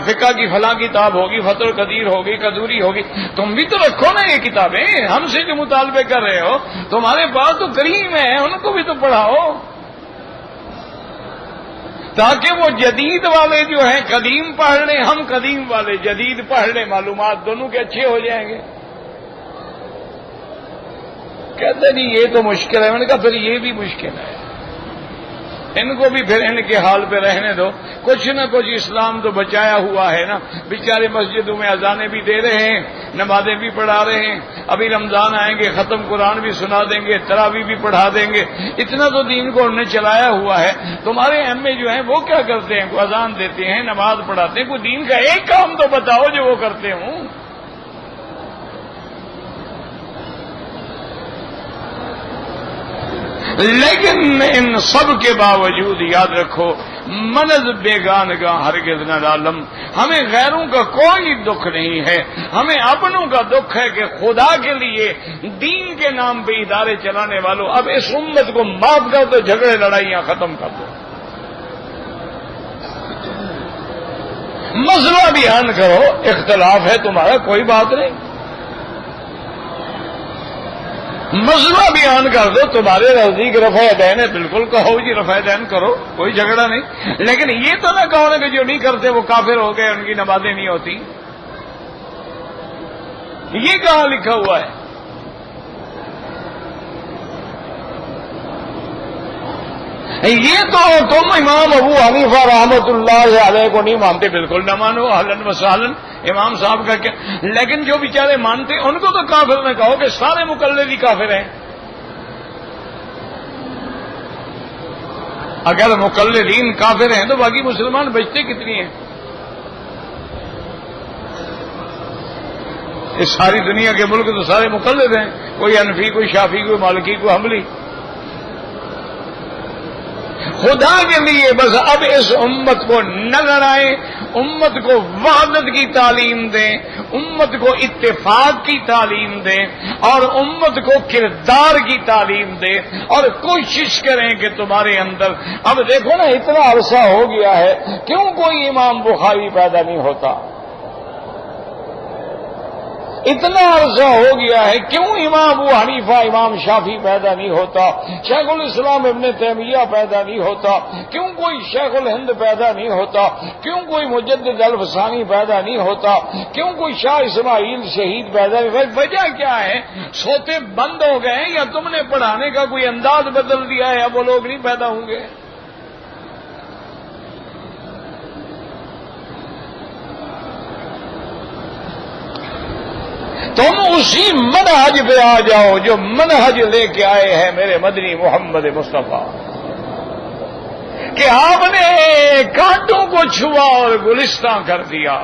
فقہ کی فلاں کتاب ہوگی، فتح القدیر ہوگی، قدوری ہوگی، تم بھی تو رکھو نا یہ کتابیں۔ ہم سے جو مطالبے کر رہے ہو، تمہارے پاس تو کریم ہے، ان کو بھی تو پڑھاؤ، تاکہ وہ جدید والے جو ہیں قدیم پڑھ لیں، ہم قدیم والے جدید پڑھ لیں، معلومات دونوں کے اچھے ہو جائیں گے۔ کہتے نہیں یہ تو مشکل ہے۔ میں نے کہا پھر یہ بھی مشکل ہے، ان کو بھی پھر ان کے حال پہ رہنے دو، کچھ نہ کچھ اسلام تو بچایا ہوا ہے نا۔ بیچارے مسجدوں میں اذانیں بھی دے رہے ہیں، نمازیں بھی پڑھا رہے ہیں، ابھی رمضان آئیں گے ختم قرآن بھی سنا دیں گے، تراویح بھی پڑھا دیں گے، اتنا تو دین کو انہوں نے چلایا ہوا ہے۔ تمہارے ایم اے جو ہیں وہ کیا کرتے ہیں؟ کوئی اذان دیتے ہیں، نماز پڑھاتے ہیں، کوئی دین کا ایک کام تو بتاؤ جو وہ کرتے ہوں۔ لیکن ان سب کے باوجود یاد رکھو، منز بیگانگاں ہرگز نہ عالم، ہمیں غیروں کا کوئی دکھ نہیں ہے، ہمیں اپنوں کا دکھ ہے کہ خدا کے لیے دین کے نام پہ ادارے چلانے والوں، اب اس امت کو معاف کر دو، جھگڑے لڑائیاں ختم کر دو، مسئلہ بیان کرو، اختلاف ہے تمہارا کوئی بات نہیں، مسئلہ بیان کر دو، تمہارے نزدیک رفع دین ہے، بالکل کہو جی رفع دین کرو، کوئی جھگڑا نہیں، لیکن یہ تو نہ کہو نا کہ جو نہیں کرتے وہ کافر ہو گئے، ان کی نمازیں نہیں ہوتی۔ یہ کہاں لکھا ہوا ہے؟ یہ تو تم امام ابو حنیفہ رحمۃ اللہ علیہ کو نہیں مانتے، بالکل نہ مانو، اہلاً و سہلاً امام صاحب کا کیا، لیکن جو بیچارے مانتے ان کو تو کافر نہ کہو کہ سارے مقلدی کافر ہیں۔ اگر مقلدین کافر ہیں تو باقی مسلمان بچتے کتنی ہیں؟ اس ساری دنیا کے ملک تو سارے مقلد ہیں، کوئی حنفی، کوئی شافعی، کوئی مالکی، کوئی حنبلی۔ خدا کے لیے بس اب اس امت کو نہ لڑائیں، امت کو وحدت کی تعلیم دیں، امت کو اتفاق کی تعلیم دیں، اور امت کو کردار کی تعلیم دیں، اور کوشش کریں کہ تمہارے اندر، اب دیکھو نا اتنا عرصہ ہو گیا ہے، کیوں کوئی امام بخاری پیدا نہیں ہوتا؟ اتنا عرصہ ہو گیا ہے، کیوں امام ابو حنیفہ، امام شافعی پیدا نہیں ہوتا؟ شیخ الاسلام ابن تیمیہ پیدا نہیں ہوتا؟ کیوں کوئی شیخ الہند پیدا نہیں ہوتا؟ کیوں کوئی مجدد الفسانی پیدا نہیں ہوتا؟ کیوں کوئی شاہ اسماعیل شہید پیدا نہیں؟ وجہ کیا ہے؟ سوتے بند ہو گئے یا تم نے پڑھانے کا کوئی انداز بدل دیا ہے، اب وہ لوگ نہیں پیدا ہوں گے؟ تم اسی منہج پہ آ جاؤ جو منہج لے کے آئے ہیں میرے مدنی محمد مصطفیٰ، کہ آپ نے کانٹوں کو چھوا اور گلستاں کر دیا۔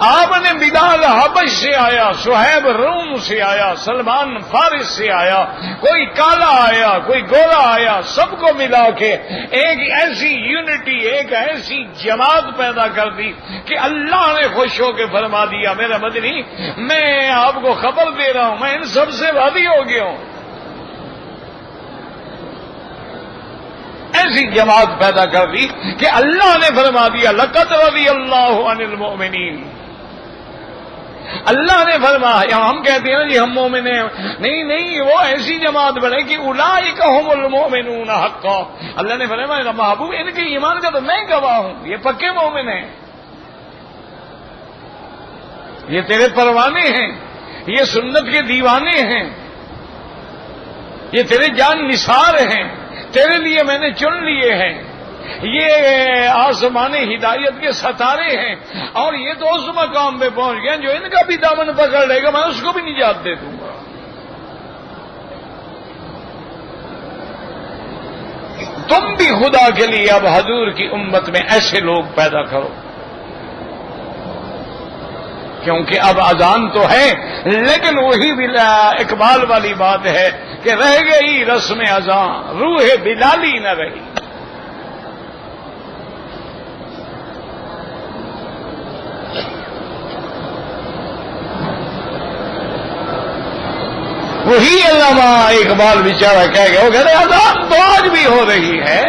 آپ نے بلال حبش سے آیا، صہیب روم سے آیا، سلمان فارس سے آیا، کوئی کالا آیا، کوئی گورا آیا، سب کو ملا کے ایک ایسی یونٹی، ایک ایسی جماعت پیدا کر دی کہ اللہ نے خوش ہو کے فرما دیا، میرا مدنی میں آپ کو خبر دے رہا ہوں، میں ان سب سے راضی ہو گیا ہوں۔ ایسی جماعت پیدا کر دی کہ اللہ نے فرما دیا لقد رضی اللہ عن المؤمنین اللہ نے فرمایا، ہم کہتے ہیں جی ہم مومن ہیں، نہیں وہ ایسی جماعت بنے کہ اولئک هم المؤمنون حقا۔ اللہ نے فرمایا محبوب ان کے ایمان کا تو میں گواہ ہوں، یہ پکے مومن ہیں، یہ تیرے پروانے ہیں، یہ سنت کے دیوانے ہیں، یہ تیرے جان نثار ہیں، تیرے لیے میں نے چن لیے ہیں، یہ آسمان ہدایت کے ستارے ہیں، اور یہ تو اس مقام پہ پہنچ گئے جو ان کا بھی دامن پکڑ لے گا میں اس کو بھی نجات دے دوں گا۔ تم بھی خدا کے لیے اب حضور کی امت میں ایسے لوگ پیدا کرو، کیونکہ اب اذان تو ہے لیکن وہی اقبال والی بات ہے کہ رہ گئی رسم اذان روح بلالی نہ رہی۔ وہی علامہ اقبال بیچارہ کہہ گیا، وہ کہہ رہے اذان تو آج بھی ہو رہی ہے،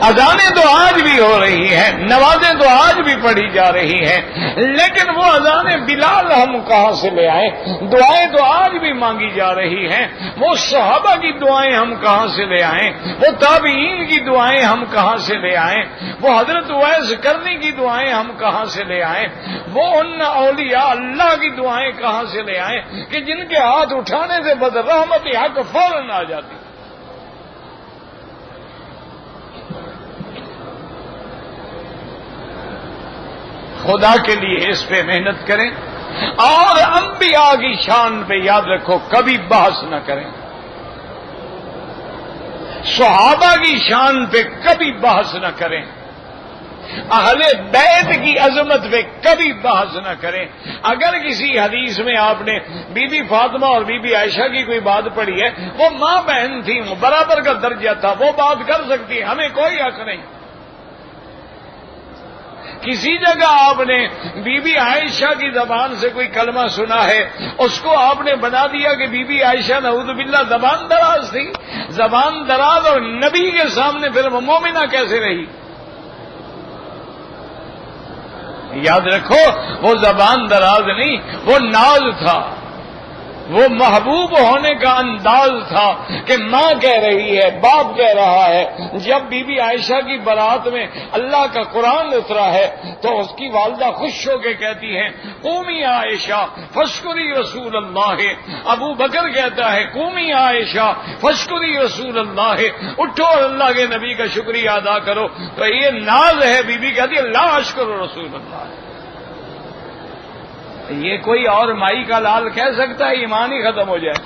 اذانیں تو آج بھی ہو رہی ہیں، نمازیں تو آج بھی پڑھی جا رہی ہیں، لیکن وہ اذانیں بلال ہم کہاں سے لے آئیں؟ دعائیں تو آج بھی مانگی جا رہی ہیں، وہ صحابہ کی دعائیں ہم کہاں سے لے آئیں؟ وہ تابعین کی دعائیں ہم کہاں سے لے آئیں؟ وہ حضرت اویس کرنی کی دعائیں ہم کہاں سے لے آئیں؟ وہ ان اولیاء اللہ کی دعائیں کہاں سے لے آئیں کہ جن کے ہاتھ اٹھانے سے بد رحمت حق فوراً آ جاتی؟ خدا کے لیے اس پہ محنت کریں، اور انبیاء کی شان پہ یاد رکھو کبھی بحث نہ کریں، صحابہ کی شان پہ کبھی بحث نہ کریں، اہل بیت کی عظمت پہ کبھی بحث نہ کریں۔ اگر کسی حدیث میں آپ نے بی بی فاطمہ اور بی بی عائشہ کی کوئی بات پڑھی ہے، وہ ماں بہن تھی، برابر کا درجہ تھا، وہ بات کر سکتی ہے، ہمیں کوئی حق نہیں۔ کسی جگہ آپ نے بی بی عائشہ کی زبان سے کوئی کلمہ سنا ہے، اس کو آپ نے بنا دیا کہ بی بی عائشہ نعوذ باللہ زبان دراز تھی، زبان دراز اور نبی کے سامنے پھر وہ مومنہ کیسے رہی؟ یاد رکھو وہ زبان دراز نہیں، وہ ناز تھا، وہ محبوب ہونے کا انداز تھا کہ ماں کہہ رہی ہے، باپ کہہ رہا ہے۔ جب بی بی عائشہ کی برات میں اللہ کا قرآن اترا ہے تو اس کی والدہ خوش ہو کے کہتی ہیں قومی عائشہ فشکری رسول اللہ۔ ابو بکر کہتا ہے قومی عائشہ فشکری رسول اللہ، اٹھو اور اللہ کے نبی کا شکریہ ادا کرو۔ تو یہ ناز ہے، بی بی کہتی ہے لا اشکر رسول اللہ۔ یہ کوئی اور مائی کا لال کہہ سکتا ہے؟ ایمان ہی ختم ہو جائے۔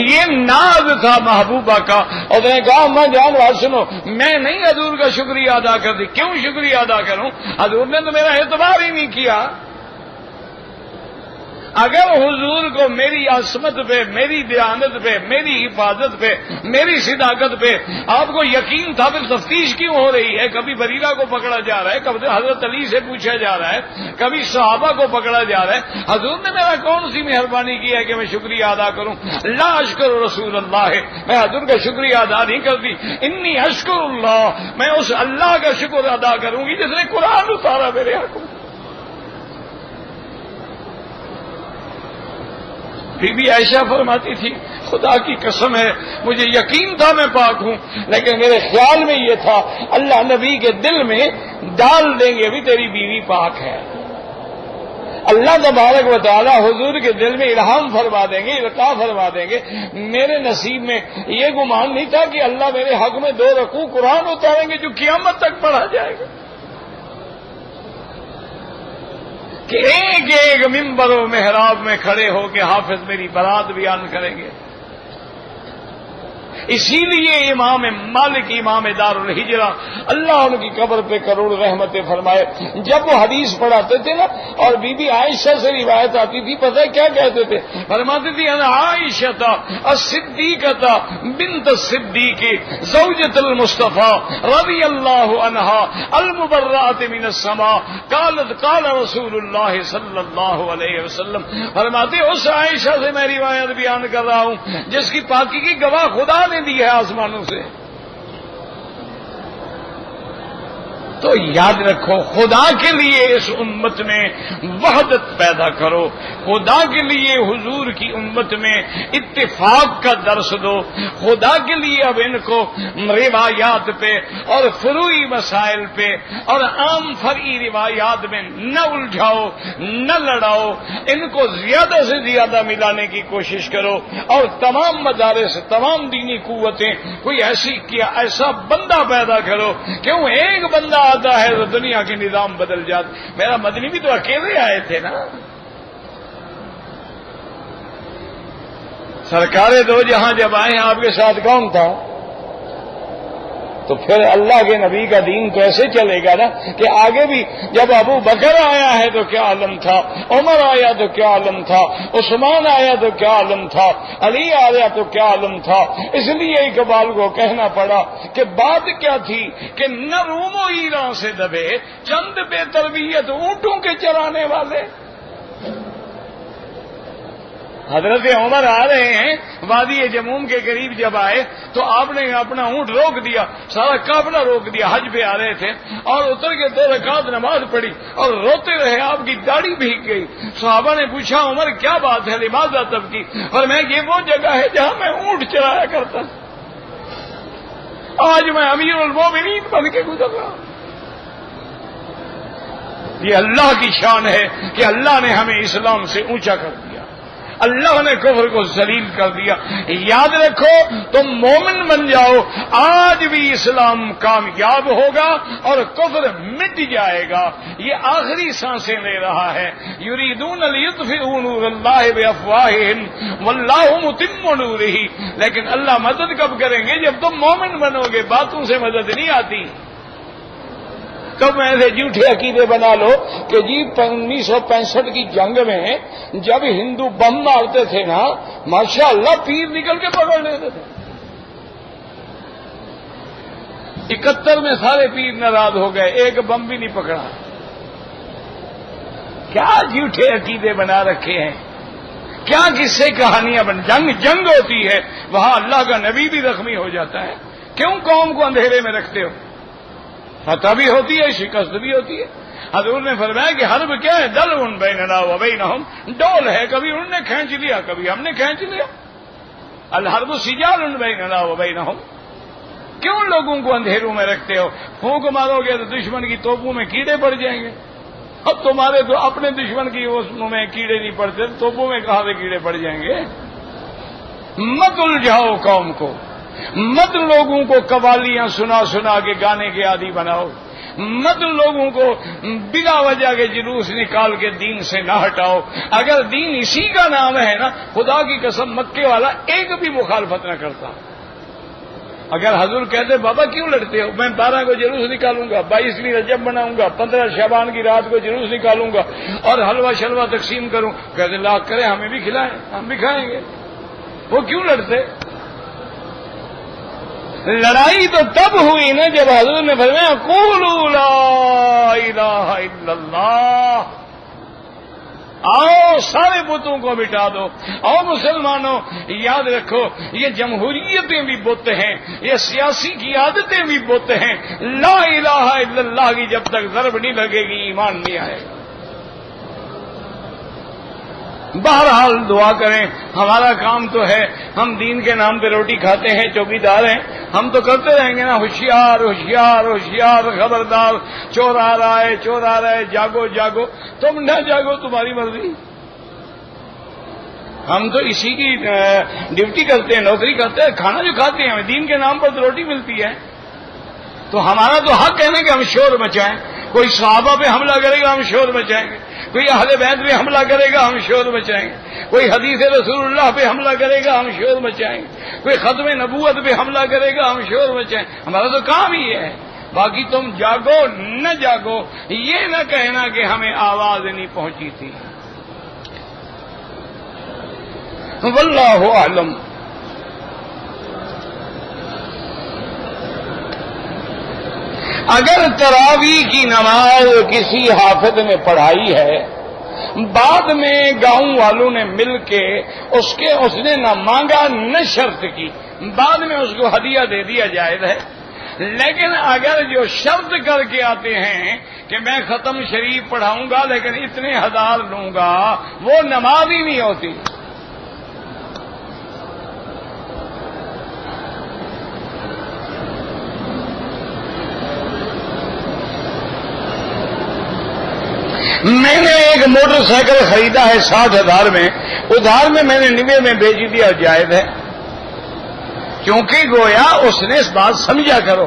یہ ناز تھا محبوبہ کا، اور نے کہا اما جان بات سنو، میں نہیں حضور کا شکریہ ادا کرتی۔ کیوں شکریہ ادا کروں؟ حضور نے تو میرا اعتبار ہی نہیں کیا۔ اگر حضور کو میری عصمت پہ، میری دیانت پہ، میری حفاظت پہ، میری صداقت پہ آپ کو یقین تھا، پھر تفتیش کیوں ہو رہی ہے؟ کبھی بریرہ کو پکڑا جا رہا ہے، کبھی حضرت علی سے پوچھا جا رہا ہے، کبھی صحابہ کو پکڑا جا رہا ہے۔ حضور نے میرا کون سی مہربانی کی ہے کہ میں شکریہ ادا کروں؟ لا اشکر رسول اللہ، میں حضور کا شکریہ ادا نہیں کرتی۔ انی اشکر اللہ، میں اس اللہ کا شکر ادا کروں گی جس نے قرآن اتارا میرے حق میں۔ بی بی عائشہ فرماتی تھی خدا کی قسم ہے مجھے یقین تھا میں پاک ہوں، لیکن میرے خیال میں یہ تھا اللہ نبی کے دل میں ڈال دیں گے بھی تیری بیوی پاک ہے۔ اللہ تبارک و تعالی حضور کے دل میں الہام فرما دیں گے، القاء فرما دیں گے۔ میرے نصیب میں یہ گمان نہیں تھا کہ اللہ میرے حق میں 2 رکوع قرآن اتاریں گے جو قیامت تک پڑھا جائے گا، کہ ایک ایک ممبر و محراب میں کھڑے ہو کے حافظ میری برات بیان کریں گے۔ اسی لیے امام مالک امام دار الہجرہ اللہ ان کی قبر پہ کروڑ رحمتیں فرمائے، جب وہ حدیث پڑھاتے تھے نا اور بی بی عائشہ سے روایت آتی تھی، پتہ ہے کیا کہتے تھے؟ فرماتے تھے انا عائشہ الصدیقہ بنت الصدیق زوجۃ المصطفی رضی اللہ عنہا المبرأۃ من السماء قالت قال رسول اللہ صلی اللہ علیہ وسلم۔ فرماتے اس عائشہ سے میں روایت بیان کر رہا ہوں جس کی پاکی کی گواہ خدا نے دی ہے آسمانوں سے۔ تو یاد رکھو خدا کے لیے اس امت میں وحدت پیدا کرو، خدا کے لیے حضور کی امت میں اتفاق کا درس دو، خدا کے لیے اب ان کو روایات پہ اور فروعی مسائل پہ اور عام فرعی روایات میں نہ الجھاؤ، نہ لڑاؤ، ان کو زیادہ سے زیادہ ملانے کی کوشش کرو، اور تمام مدارس، تمام دینی قوتیں کوئی ایسا بندہ پیدا کرو، کیوں ایک بندہ آتا ہے تو دنیا کے نظام بدل جاتے۔ میرا مدنی بھی تو اکیلے آئے تھے نا، سرکار دو جہاں جب آئے ہیں آپ کے ساتھ کون تھا؟ تو پھر اللہ کے نبی کا دین تو ایسے چلے گا نا کہ آگے بھی جب ابو بکر آیا ہے تو کیا عالم تھا، عمر آیا تو کیا عالم تھا، عثمان آیا تو کیا عالم تھا، علی آیا تو کیا عالم تھا۔ اس لیے اقبال کو کہنا پڑا کہ بات کیا تھی کہ نہ روم و ایران سے دبے چند بے تربیت اونٹوں کے چرانے والے۔ حضرت عمر آ رہے ہیں وادی جموم کے قریب، جب آئے تو آپ نے اپنا اونٹ روک دیا، سارا قافلہ روک دیا، حج پہ آ رہے تھے، اور اتر کے 2 رکعت نماز پڑھی اور روتے رہے، آپ کی داڑھی بھیگ گئی۔ صحابہ نے پوچھا عمر کیا بات ہے، لماذا تبکی؟ اور میں یہ وہ جگہ ہے جہاں میں اونٹ چرایا کرتا، آج میں امیر المومنین بن کے گزر رہا ہوں۔ یہ اللہ کی شان ہے کہ اللہ نے ہمیں اسلام سے اونچا کر دیا، اللہ نے کفر کو ذلیل کر دیا۔ یاد رکھو تم مومن بن جاؤ، آج بھی اسلام کامیاب ہوگا اور کفر مٹ جائے گا۔ یہ آخری سانسیں لے رہا ہے۔ یریدون لیطفئوا نور اللہ بافواہہم واللہ متم نورہ، لیکن اللہ مدد کب کریں گے؟ جب تم مومن بنو گے، باتوں سے مدد نہیں آتی۔ تم ایسے جھوٹے عقیدے بنا لو کہ جی 1965 کی جنگ میں جب ہندو بم مارتے تھے نا، ماشاء اللہ پیر نکل کے پکڑ لیتے تھے۔ 71 میں سارے پیر ناراض ہو گئے، ایک بم بھی نہیں پکڑا۔ کیا جھوٹے عقیدے بنا رکھے ہیں، کیا کس سے کہانیاں جنگ ہوتی ہے، وہاں اللہ کا نبی بھی زخمی ہو جاتا ہے۔ کیوں قوم کو اندھیرے میں رکھتے ہو؟ فتح بھی ہوتی ہے، شکست بھی ہوتی ہے۔ حضور نے فرمایا کہ حرب کیا ہے؟ دل ان بیننا و بینہم، ڈول ہے، کبھی انہوں نے کھینچ لیا کبھی ہم نے کھینچ لیا۔ الحرب سجال بیننا و بینہم۔ کیوں لوگوں کو اندھیروں میں رکھتے ہو؟ پھونک مارو گے تو دشمن کی توپوں میں کیڑے پڑ جائیں گے۔ اب تمہارے تو اپنے دشمن کی اس میں کیڑے نہیں پڑتے، توپوں میں کہاں سے کیڑے پڑ جائیں گے؟ مت الجھاؤ قوم کو، مت لوگوں کو قوالیاں سنا سنا کے گانے کے عادی بناؤ، مت لوگوں کو بلا وجہ کے جلوس نکال کے دین سے نہ ہٹاؤ۔ اگر دین اسی کا نام ہے نا، خدا کی قسم مکے والا ایک بھی مخالفت نہ کرتا۔ اگر حضور کہتے بابا کیوں لڑتے ہو، میں 12 کو جلوس نکالوں گا، 22ویں رجب بناؤں گا، 15 شعبان کی رات کو جلوس نکالوں گا اور حلوہ شلوہ تقسیم کروں، کہتے لاکھ کریں ہمیں بھی کھلائیں، ہم بھی کھائیں گے۔ وہ کیوں لڑتے؟ لڑائی تو تب ہوئی نا جب حضور نے فرمایا قولوا لا الہ الا اللہ، آؤ سارے بتوں کو مٹا دو۔ اور مسلمانوں یاد رکھو، یہ جمہوریتیں بھی بت ہیں، یہ سیاسی قیادتیں بھی بت ہیں۔ لا الہ الا اللہ کی جب تک ضرب نہیں لگے گی ایمان نہیں آئے گا۔ بہرحال دعا کریں، ہمارا کام تو ہے، ہم دین کے نام پہ روٹی کھاتے ہیں، چوکیدار ہیں، ہم تو کرتے رہیں گے نا، ہوشیار ہوشیار ہوشیار، خبردار، چور آ رہا ہے چور آ رہا ہے، جاگو جاگو۔ تم نہ جاگو، تمہاری مرضی، ہم تو اسی کی ڈیوٹی کرتے ہیں، نوکری کرتے ہیں، کھانا جو کھاتے ہیں دین کے نام پر تو روٹی ملتی ہے، تو ہمارا تو حق ہے نا کہ ہم شور مچائیں۔ کوئی صحابہ پہ حملہ کرے گا ہم شور مچائیں گے، کوئی اہل بیت پہ حملہ کرے گا ہم شور مچائیں گے، کوئی حدیث رسول اللہ پہ حملہ کرے گا ہم شور مچائیں گے، کوئی ختم نبوت پہ حملہ کرے گا ہم شور مچائیں گے۔ ہمارا تو کام ہی ہے۔ باقی تم جاگو نہ جاگو، یہ نہ کہنا کہ ہمیں آواز نہیں پہنچی تھی۔ واللہ اعلم۔ اگر تراویح کی نماز کسی حافظ نے پڑھائی ہے، بعد میں گاؤں والوں نے مل کے اس نے نہ مانگا نہ شرط کی، بعد میں اس کو ہدیہ دے دیا جائز ہے۔ لیکن اگر جو شرط کر کے آتے ہیں کہ میں ختم شریف پڑھاؤں گا لیکن اتنے ہزار لوں گا، وہ نماز ہی نہیں ہوتی۔ میں نے ایک موٹر سائیکل خریدا ہے 60,000 میں، ادھار میں نے 90 میں بیچ دیا، جائز ہے؟ کیونکہ گویا اس نے اس بات سمجھا کرو،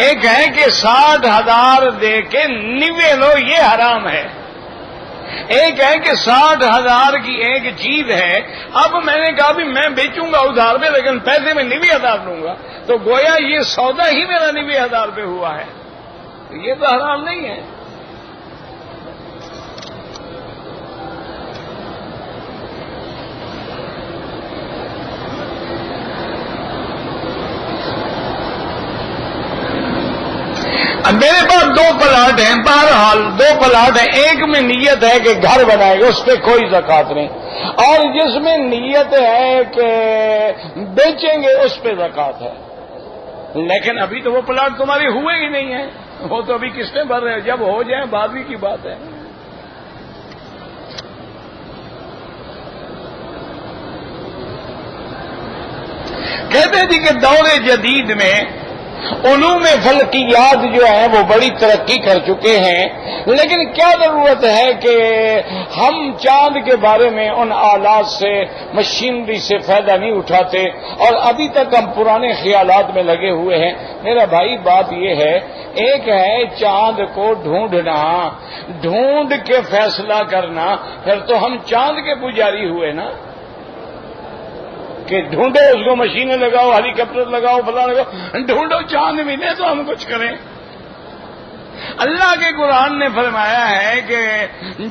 ایک ہے کہ 60,000 دے کے 90 لو، یہ حرام ہے۔ ایک ہے کہ 60,000 کی ایک چیز ہے، اب میں نے کہا بھی میں بیچوں گا ادھار میں لیکن پیسے میں 90,000 لوں گا، تو گویا یہ سودا ہی میرا 90,000 پہ ہوا ہے، یہ تو حرام نہیں ہے۔ میرے پاس 2 پلاٹ ہیں، بہرحال 2 پلاٹ ہیں، ایک میں نیت ہے کہ گھر بنائے گا، اس پہ کوئی زکوٰۃ نہیں، اور جس میں نیت ہے کہ بیچیں گے اس پہ زکوٰۃ ہے۔ لیکن ابھی تو وہ پلاٹ تمہارے ہوئے ہی نہیں ہیں، وہ تو ابھی کس نے بھر رہے، جب ہو جائیں بعد کی بات ہے۔ کہتے تھے کہ دور جدید میں علوم فلکیات جو ہیں وہ بڑی ترقی کر چکے ہیں، لیکن کیا ضرورت ہے کہ ہم چاند کے بارے میں ان آلات سے، مشینری سے فائدہ نہیں اٹھاتے اور ابھی تک ہم پرانے خیالات میں لگے ہوئے ہیں۔ میرا بھائی بات یہ ہے، ایک ہے چاند کو ڈھونڈنا، ڈھونڈ کے فیصلہ کرنا، پھر تو ہم چاند کے پجاری ہوئے نا، کہ ڈھونڈو اس کو، مشینیں لگاؤ، ہیلی کاپٹر لگاؤ، فلاں لگاؤ، ڈھونڈو چاند ملے تو ہم کچھ کریں۔ اللہ کے قرآن نے فرمایا ہے کہ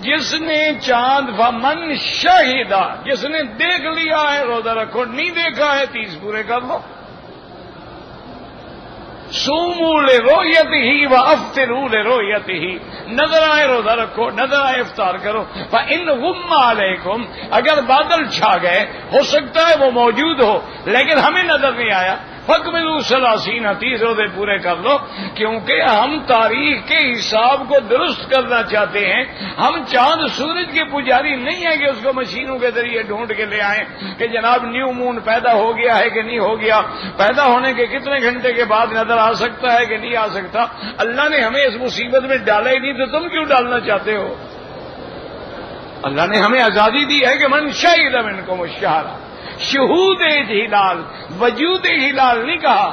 جس نے چاند فمن شہیدہ، جس نے دیکھ لیا ہے روزہ رکھو، نہیں دیکھا ہے 30 پورے کر لو۔ سوموا لرؤیتہ وافطروا لرؤیتہ، نظر آئے روزہ رکھو، نظر آئے افطار کرو۔ فإن غم علیکم، اگر بادل چھا گئے، ہو سکتا ہے وہ موجود ہو لیکن ہمیں نظر نہیں آیا، فاکملوا 30، 30 روزے پورے کر لو، کیونکہ ہم تاریخ کے حساب کو درست کرنا چاہتے ہیں۔ ہم چاند سورج کے پجاری نہیں ہیں کہ اس کو مشینوں کے ذریعے ڈھونڈ کے لے آئیں کہ جناب نیو مون پیدا ہو گیا ہے کہ نہیں ہو گیا، پیدا ہونے کے کتنے گھنٹے کے بعد نظر آ سکتا ہے کہ نہیں آ سکتا۔ اللہ نے ہمیں اس مصیبت میں ڈالا ہی نہیں، تو تم کیوں ڈالنا چاہتے ہو؟ اللہ نے ہمیں آزادی دی ہے کہ من شہد منکم الشہر، شہود ہلال، وجود ہلال نہیں کہا۔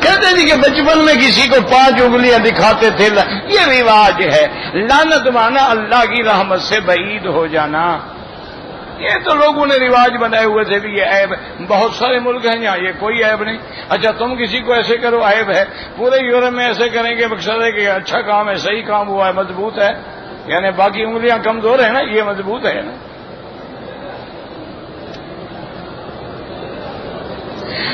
کہتے تھے کہ بچپن میں کسی کو 5 انگلیاں دکھاتے تھے، یہ رواج ہے، لعنت مانا اللہ کی رحمت سے بعید ہو جانا۔ یہ تو لوگوں نے رواج بنائے ہوئے تھے بھی، یہ عیب ہے۔ بہت سارے ملک ہیں یہاں یہ کوئی عیب نہیں۔ اچھا تم کسی کو ایسے کرو عیب ہے، پورے یورپ میں ایسے کریں گے مقصد ہے کہ اچھا کام ہے، صحیح کام ہوا ہے، مضبوط ہے، یعنی باقی انگلیاں کمزور ہیں نا، یہ مضبوط ہے نا۔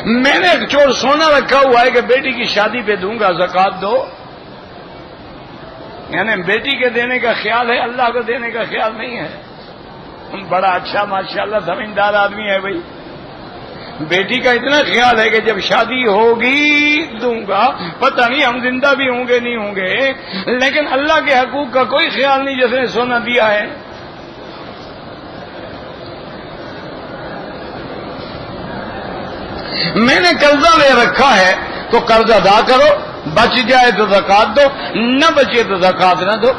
میں نے ایک چور سونا رکھا ہوا ہے کہ بیٹی کی شادی پہ دوں گا، زکوٰۃ دو، یعنی بیٹی کے دینے کا خیال ہے، اللہ کو دینے کا خیال نہیں ہے۔ بڑا اچھا ماشاءاللہ زمیندار آدمی ہے بھائی، بیٹی کا اتنا خیال ہے کہ جب شادی ہوگی دوں گا، پتہ نہیں ہم زندہ بھی ہوں گے نہیں ہوں گے، لیکن اللہ کے حقوق کا کوئی خیال نہیں جس نے سونا دیا ہے۔ میں نے قرضہ لے رکھا ہے تو قرض ادا کرو، بچ جائے تو زکوٰۃ دو، نہ بچے تو زکوٰۃ نہ دو۔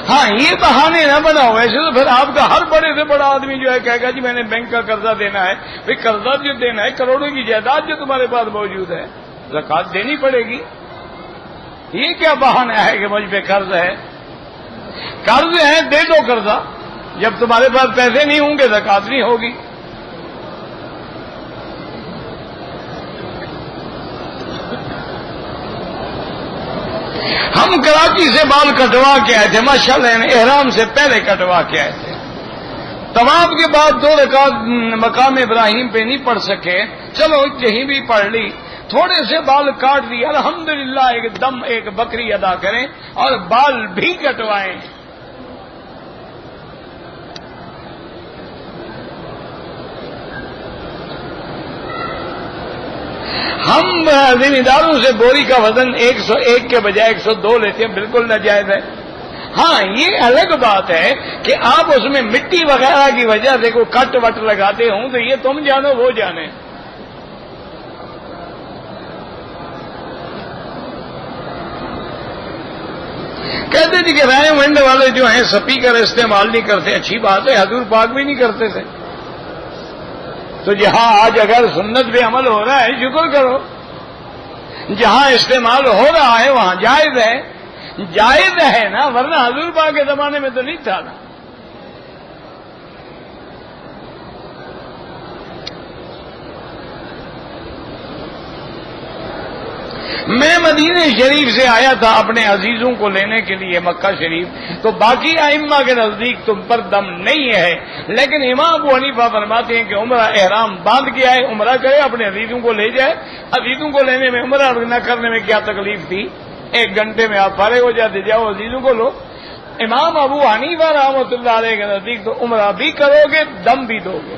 ہاں یہ بہانے نہ بناؤ، ویسے تو پھر آپ کا ہر بڑے سے بڑا آدمی جو ہے کہے گا جی میں نے بینک کا قرضہ دینا ہے، بھائی قرضہ جو دینا ہے کروڑوں کی جائیداد جو تمہارے پاس موجود ہے، زکوٰۃ دینی پڑے گی۔ یہ کیا بہانہ ہے کہ مجھ پہ قرض ہے؟ قرض ہے دے دو قرضہ، جب تمہارے پاس پیسے نہیں ہوں گے زکوٰۃ نہیں ہوگی۔ ہم کراچی سے بال کٹوا کے آئے تھے، ماشاءاللہ احرام سے پہلے کٹوا کے آئے تھے، طواف کے بعد 2 رکعت مقام ابراہیم پہ نہیں پڑھ سکے، چلو کہیں بھی پڑھ لی، تھوڑے سے بال کاٹ دیے، الحمدللہ ایک دم ایک بکری ادا کریں اور بال بھی کٹوائیں۔ ذمہ داروں سے بوری کا وزن 101 کے بجائے 102 لیتے ہیں، بالکل ناجائز ہے۔ ہاں یہ الگ بات ہے کہ آپ اس میں مٹی وغیرہ کی وجہ سے کوئی کٹ وٹ لگاتے ہوں تو یہ تم جانو وہ جانے۔ کہتے تھے کہ رائے منڈ والے جو ہیں سپیکر استعمال نہیں کرتے، اچھی بات ہے، حضور پاک بھی نہیں کرتے تھے، تو جہاں آج اگر سنت پہ عمل ہو رہا ہے شکر کرو، جہاں استعمال ہو رہا ہے وہاں جائز ہے، جائز ہے نا، ورنہ حضور پاک کے زمانے میں تو نہیں تھا نا۔ میں مدینہ شریف سے آیا تھا اپنے عزیزوں کو لینے کے لیے مکہ شریف، تو باقی ائمہ کے نزدیک تم پر دم نہیں ہے، لیکن امام ابو حنیفہ فرماتے ہیں کہ عمرہ احرام باندھ کے آئے، عمرہ کرے، اپنے عزیزوں کو لے جائے۔ عزیزوں کو لینے میں، عمرہ نہ کرنے میں کیا تکلیف تھی؟ 1 گھنٹے میں آپ فارغ ہو جاتے، جاؤ عزیزوں کو لو۔ امام ابو حنیفہ رحمۃ اللہ علیہ کے نزدیک تو عمرہ بھی کرو گے، دم بھی دو گے۔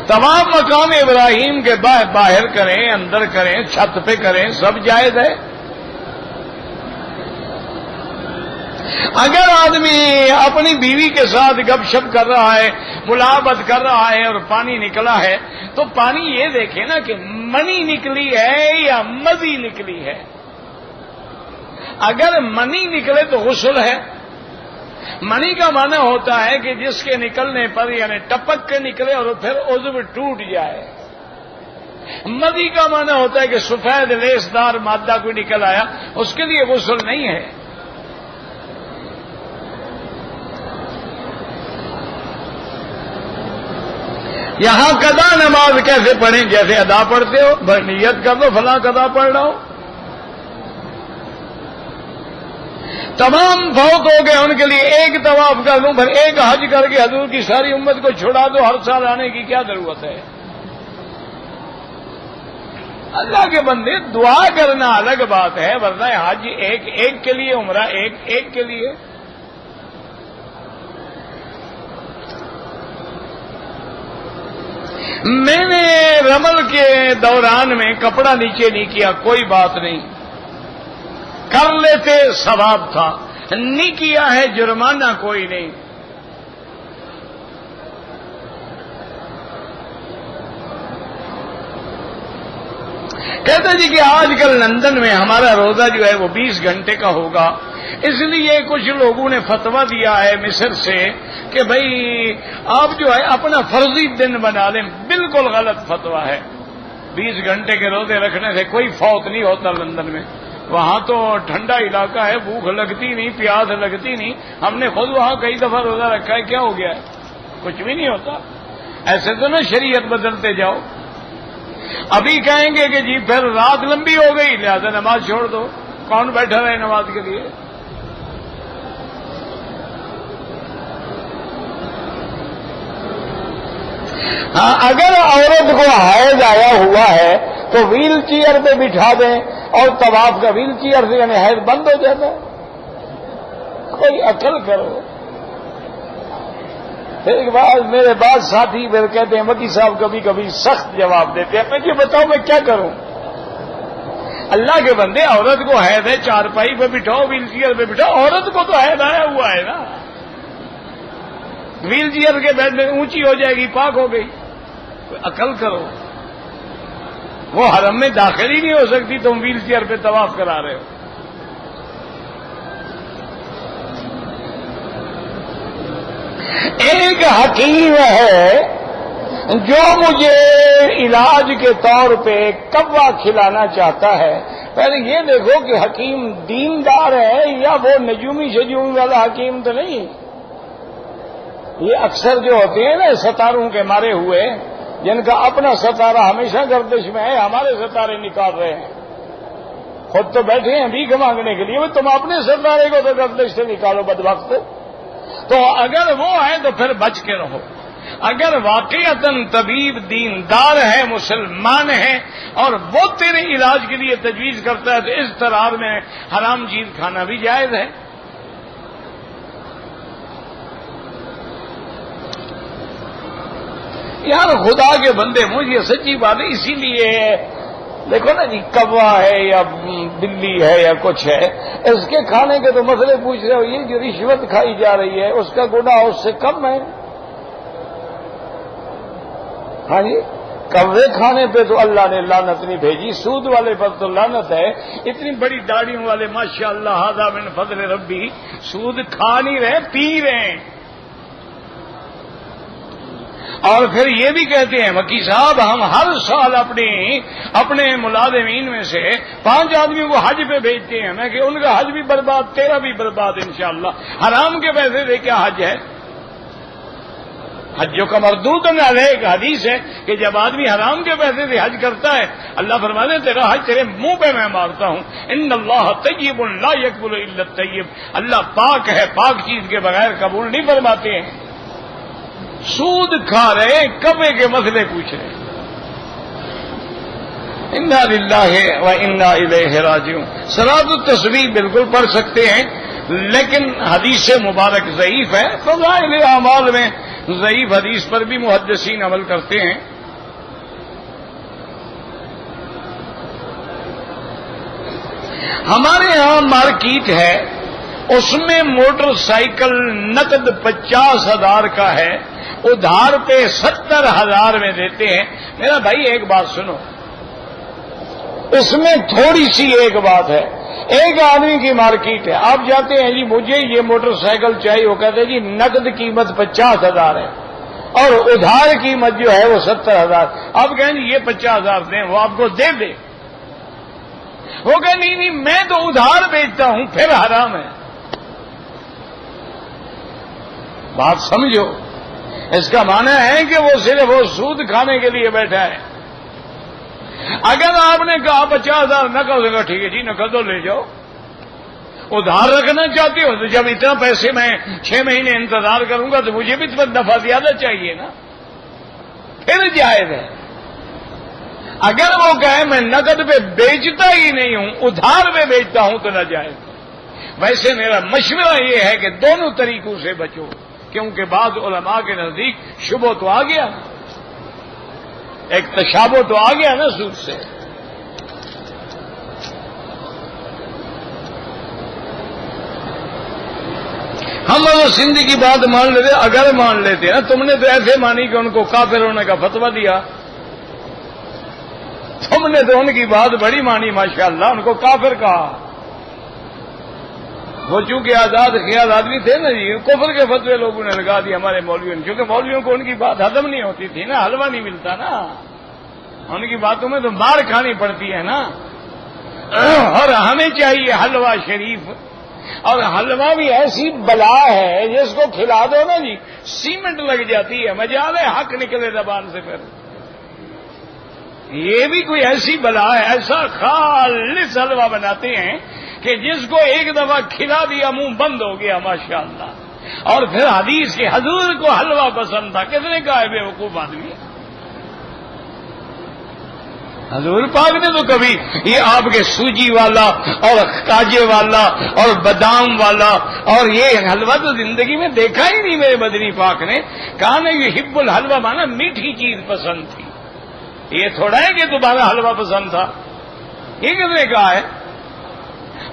تمام مقام ابراہیم کے باہر کریں، اندر کریں، چھت پہ کریں، سب جائز ہے۔ اگر آدمی اپنی بیوی کے ساتھ گپ شپ کر رہا ہے، ملاقات کر رہا ہے اور پانی نکلا ہے، تو پانی یہ دیکھے نا کہ منی نکلی ہے یا مزی نکلی ہے۔ اگر منی نکلے تو غسل ہے۔ منی کا معنی ہوتا ہے کہ جس کے نکلنے پر یعنی ٹپک کے نکلے اور پھر عضو ٹوٹ جائے۔ مدی کا معنی ہوتا ہے کہ سفید لیسدار مادہ کوئی نکل آیا، اس کے لیے غسل نہیں ہے۔ یہاں قضا نماز کیسے پڑھیں؟ جیسے ادا پڑھتے ہو، نیت کر دو فلاں قضا پڑھ رہا ہو۔ تمام فوت ہو گئے ان کے لیے ایک طواف کر دوں، پھر ایک حج کر کے حضور کی ساری امت کو چھڑا دو، ہر سال آنے کی کیا ضرورت ہے؟ اللہ کے بندے دعا کرنا الگ بات ہے، ورنہ حج ایک کے لیے، عمرہ ایک کے لیے۔ میں نے رمل کے دوران میں کپڑا نیچے نہیں کیا، کوئی بات نہیں، کر لیتے ثواب تھا، نہیں کیا ہے جرمانہ کوئی نہیں۔ کہتا جی کہ آج کل لندن میں ہمارا روزہ جو ہے وہ 20 گھنٹے کا ہوگا، اس لیے کچھ لوگوں نے فتویٰ دیا ہے مصر سے کہ بھئی آپ جو ہے اپنا فرضی دن بنا لیں۔ بالکل غلط فتویٰ ہے۔ 20 گھنٹے کے روزے رکھنے سے کوئی فوت نہیں ہوتا لندن میں، وہاں تو ٹھنڈا علاقہ ہے، بھوک لگتی نہیں، پیاس لگتی نہیں۔ ہم نے خود وہاں کئی دفعہ روزہ رکھا ہے، کیا ہو گیا ہے؟ کچھ بھی نہیں ہوتا۔ ایسے تو نہ شریعت بدلتے جاؤ۔ ابھی کہیں گے کہ جی پھر رات لمبی ہو گئی لہذا نماز چھوڑ دو، کون بیٹھا رہے نماز کے لیے؟ ہاں، اگر عورت کو حیض آیا ہوا ہے تو ویل چیئر پہ بٹھا دیں اور طواف کا ویل چیئر سے یعنی حیض بند ہو جاتا ہے۔ کوئی عقل کرو۔ پھر ایک بار میرے بعد ساتھی پھر کہتے ہیں مکی صاحب کبھی کبھی سخت جواب دیتے ہیں، میں یہ بتاؤ میں کیا کروں؟ اللہ کے بندے، عورت کو حیض ہے، چارپائی پہ بٹھاؤ، ویل چیئر پہ بٹھاؤ۔ عورت کو تو حیض آیا ہوا ہے نا، ویل چیئر کے بیٹھ میں اونچی ہو جائے گی، پاک ہو گئی۔ عقل کرو، وہ حرم میں داخل ہی نہیں ہو سکتی، تم ویل چیئر پہ طواف کرا رہے ہو۔ ایک حکیم ہے جو مجھے علاج کے طور پہ کوا کھلانا چاہتا ہے۔ پہلے یہ دیکھو کہ حکیم دیندار ہے یا وہ نجومی شجومی والا حکیم تو نہیں۔ یہ اکثر جو ہوتے ہیں نا ستاروں کے مارے ہوئے، جن کا اپنا ستارہ ہمیشہ گردش میں ہے، ہمارے ستارے نکال رہے ہیں، خود تو بیٹھے ہیں بھیک مانگنے کے لیے، تم اپنے ستارے کو تو گردش سے نکالو بدبخت۔ تو اگر وہ ہے تو پھر بچ کے رہو۔ اگر واقعتاً طبیب دیندار ہے، مسلمان ہے، اور وہ تیرے علاج کے لیے تجویز کرتا ہے تو اس طرح میں حرام چیز کھانا بھی جائز ہے۔ یار خدا کے بندے مجھے سچی بات ہے، اسی لیے دیکھو نا جی، کوا ہے یا بلی ہے یا کچھ ہے، اس کے کھانے کے تو مسئلے پوچھ رہے ہو، یہ جو رشوت کھائی جا رہی ہے اس کا گناہ اس سے کم ہے؟ ہاں جی، کوے کھانے پہ تو اللہ نے لعنت نہیں بھیجی، سود والے پر تو لعنت ہے۔ اتنی بڑی داڑھیوں والے ماشاءاللہ ھذا من فضل ربی سود کھا نہیں رہے، پی رہے ہیں۔ اور پھر یہ بھی کہتے ہیں وکی صاحب ہم ہر سال اپنے ملازمین میں سے 5 آدمیوں کو حج پہ بھیجتے ہیں، میں کہ ان کا حج بھی برباد، تیرا بھی برباد انشاءاللہ۔ حرام کے پیسے سے کیا حج ہے؟ حجوں کا مردود علیہ ایک حدیث ہے کہ جب آدمی حرام کے پیسے سے حج کرتا ہے اللہ فرماتے ہیں تیرا حج تیرے منہ پہ میں مارتا ہوں۔ ان اللہ طیب لا یقبل الا الطیب، اللہ پاک ہے، پاک چیز کے بغیر قبول نہیں فرماتے ہیں۔ سود کھا رہے، کبے کے مسئلے پوچھ رہے۔ انا للہ و انا الیہ راجعون۔ صلاۃ التسبیح بالکل پڑھ سکتے ہیں، لیکن حدیث مبارک ضعیف ہے۔ فضائل اعمال میں ضعیف حدیث پر بھی محدثین عمل کرتے ہیں۔ ہمارے ہاں مارکیٹ ہے، اس میں موٹر سائیکل نقد 50,000 کا ہے، ادھار پہ 70,000 میں دیتے ہیں۔ میرا بھائی ایک بات سنو، اس میں تھوڑی سی ایک بات ہے، ایک آدمی کی مارکیٹ ہے، آپ جاتے ہیں جی مجھے یہ موٹر سائیکل چاہیے، وہ کہتے ہیں جی نقد قیمت 50,000 ہے اور ادھار قیمت جو ہے وہ 70,000۔ آپ کہیں جی یہ 50,000 دیں، وہ آپ کو دے دے، وہ کہ نہیں میں تو ادھار بیچتا ہوں، پھر حرام ہے۔ بات سمجھو، اس کا معنی ہے کہ وہ صرف وہ سود کھانے کے لیے بیٹھا ہے۔ اگر آپ نے کہا 50,000 نقد، ہوگا ٹھیک ہے جی نقد لے جاؤ، ادھار رکھنا چاہتے ہو تو جب اتنا پیسے میں 6 مہینے انتظار کروں گا تو مجھے بھی تو نفع زیادہ چاہیے نا، پھر جائز ہے۔ اگر وہ کہے میں نقد پہ بیچتا ہی نہیں ہوں، ادھار پہ بیچتا ہوں تو نہ جائز۔ ویسے میرا مشورہ یہ ہے کہ دونوں طریقوں سے بچو، کیونکہ بعض علماء کے نزدیک شبہ تو آ گیا، ایک تشابہ تو آ گیا نا سود سے۔ ہم اگر سندھی کی بات مان لیتے، اگر مان لیتے نا، تم نے تو ایسے مانی کہ ان کو کافر ہونے کا فتویٰ دیا، تم نے تو ان کی بات بڑی مانی ماشاءاللہ، ان کو کافر کہا۔ وہ چونکہ آزاد خیال آدمی تھے نا جی، کفر کے فتوے لوگوں نے لگا دی ہمارے مولویوں نے، کیونکہ مولویوں کو ان کی بات ہضم نہیں ہوتی تھی نا، حلوہ نہیں ملتا نا، ان کی باتوں میں تو مار کھانی پڑتی ہے نا۔ اور ہمیں چاہیے حلوہ شریف، اور حلوہ بھی ایسی بلا ہے جس کو کھلا دو نا جی سیمنٹ لگ جاتی ہے، مجال ہے حق نکلے زبان سے۔ پھر یہ بھی کوئی ایسی بلا ہے، ایسا خالص حلوہ بناتے ہیں کہ جس کو ایک دفعہ کھلا دیا منہ بند ہو گیا ماشاءاللہ۔ اور پھر حدیث کے حضور کو حلوہ پسند تھا، کس نے کہا ہے بے وقوف آدمی؟ حضور پاک نے تو کبھی یہ آپ کے سوجی والا اور کاجے والا اور بادام والا اور یہ حلوہ تو زندگی میں دیکھا ہی نہیں میرے مدنی پاک نے۔ کہا نا یہ حب الحلوہ مانا میٹھی چیز پسند تھی، یہ تھوڑا ہے کہ تمہارا حلوہ پسند تھا، یہ کس نے کہا ہے؟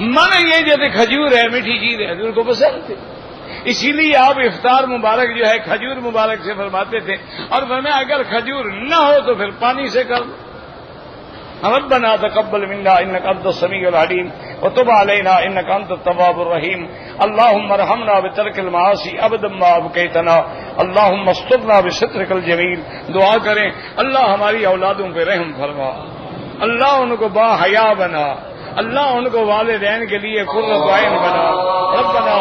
من یہ جیسے کھجور ہے میٹھی چیز ہے، حضور کو پسند تھی، اسی لیے آپ افطار مبارک جو ہے کھجور مبارک سے فرماتے تھے، اور فرمایا اگر کھجور نہ ہو تو پھر پانی سے کر دو۔ ربنا تقبل منا انك انت السميع العليم وتب علينا انك انت التواب الرحيم اللهم ارحمنا بترك المعاصي ابدا ما ابقيتنا اللهم استرنا بسترك الجميل۔ دعا کریں اللہ ہماری اولادوں پہ رحم فرما، اللہ ان کو با حیا بنا، اللہ ان کو والدین کے لیے قرۃ عین بنا۔ ربنا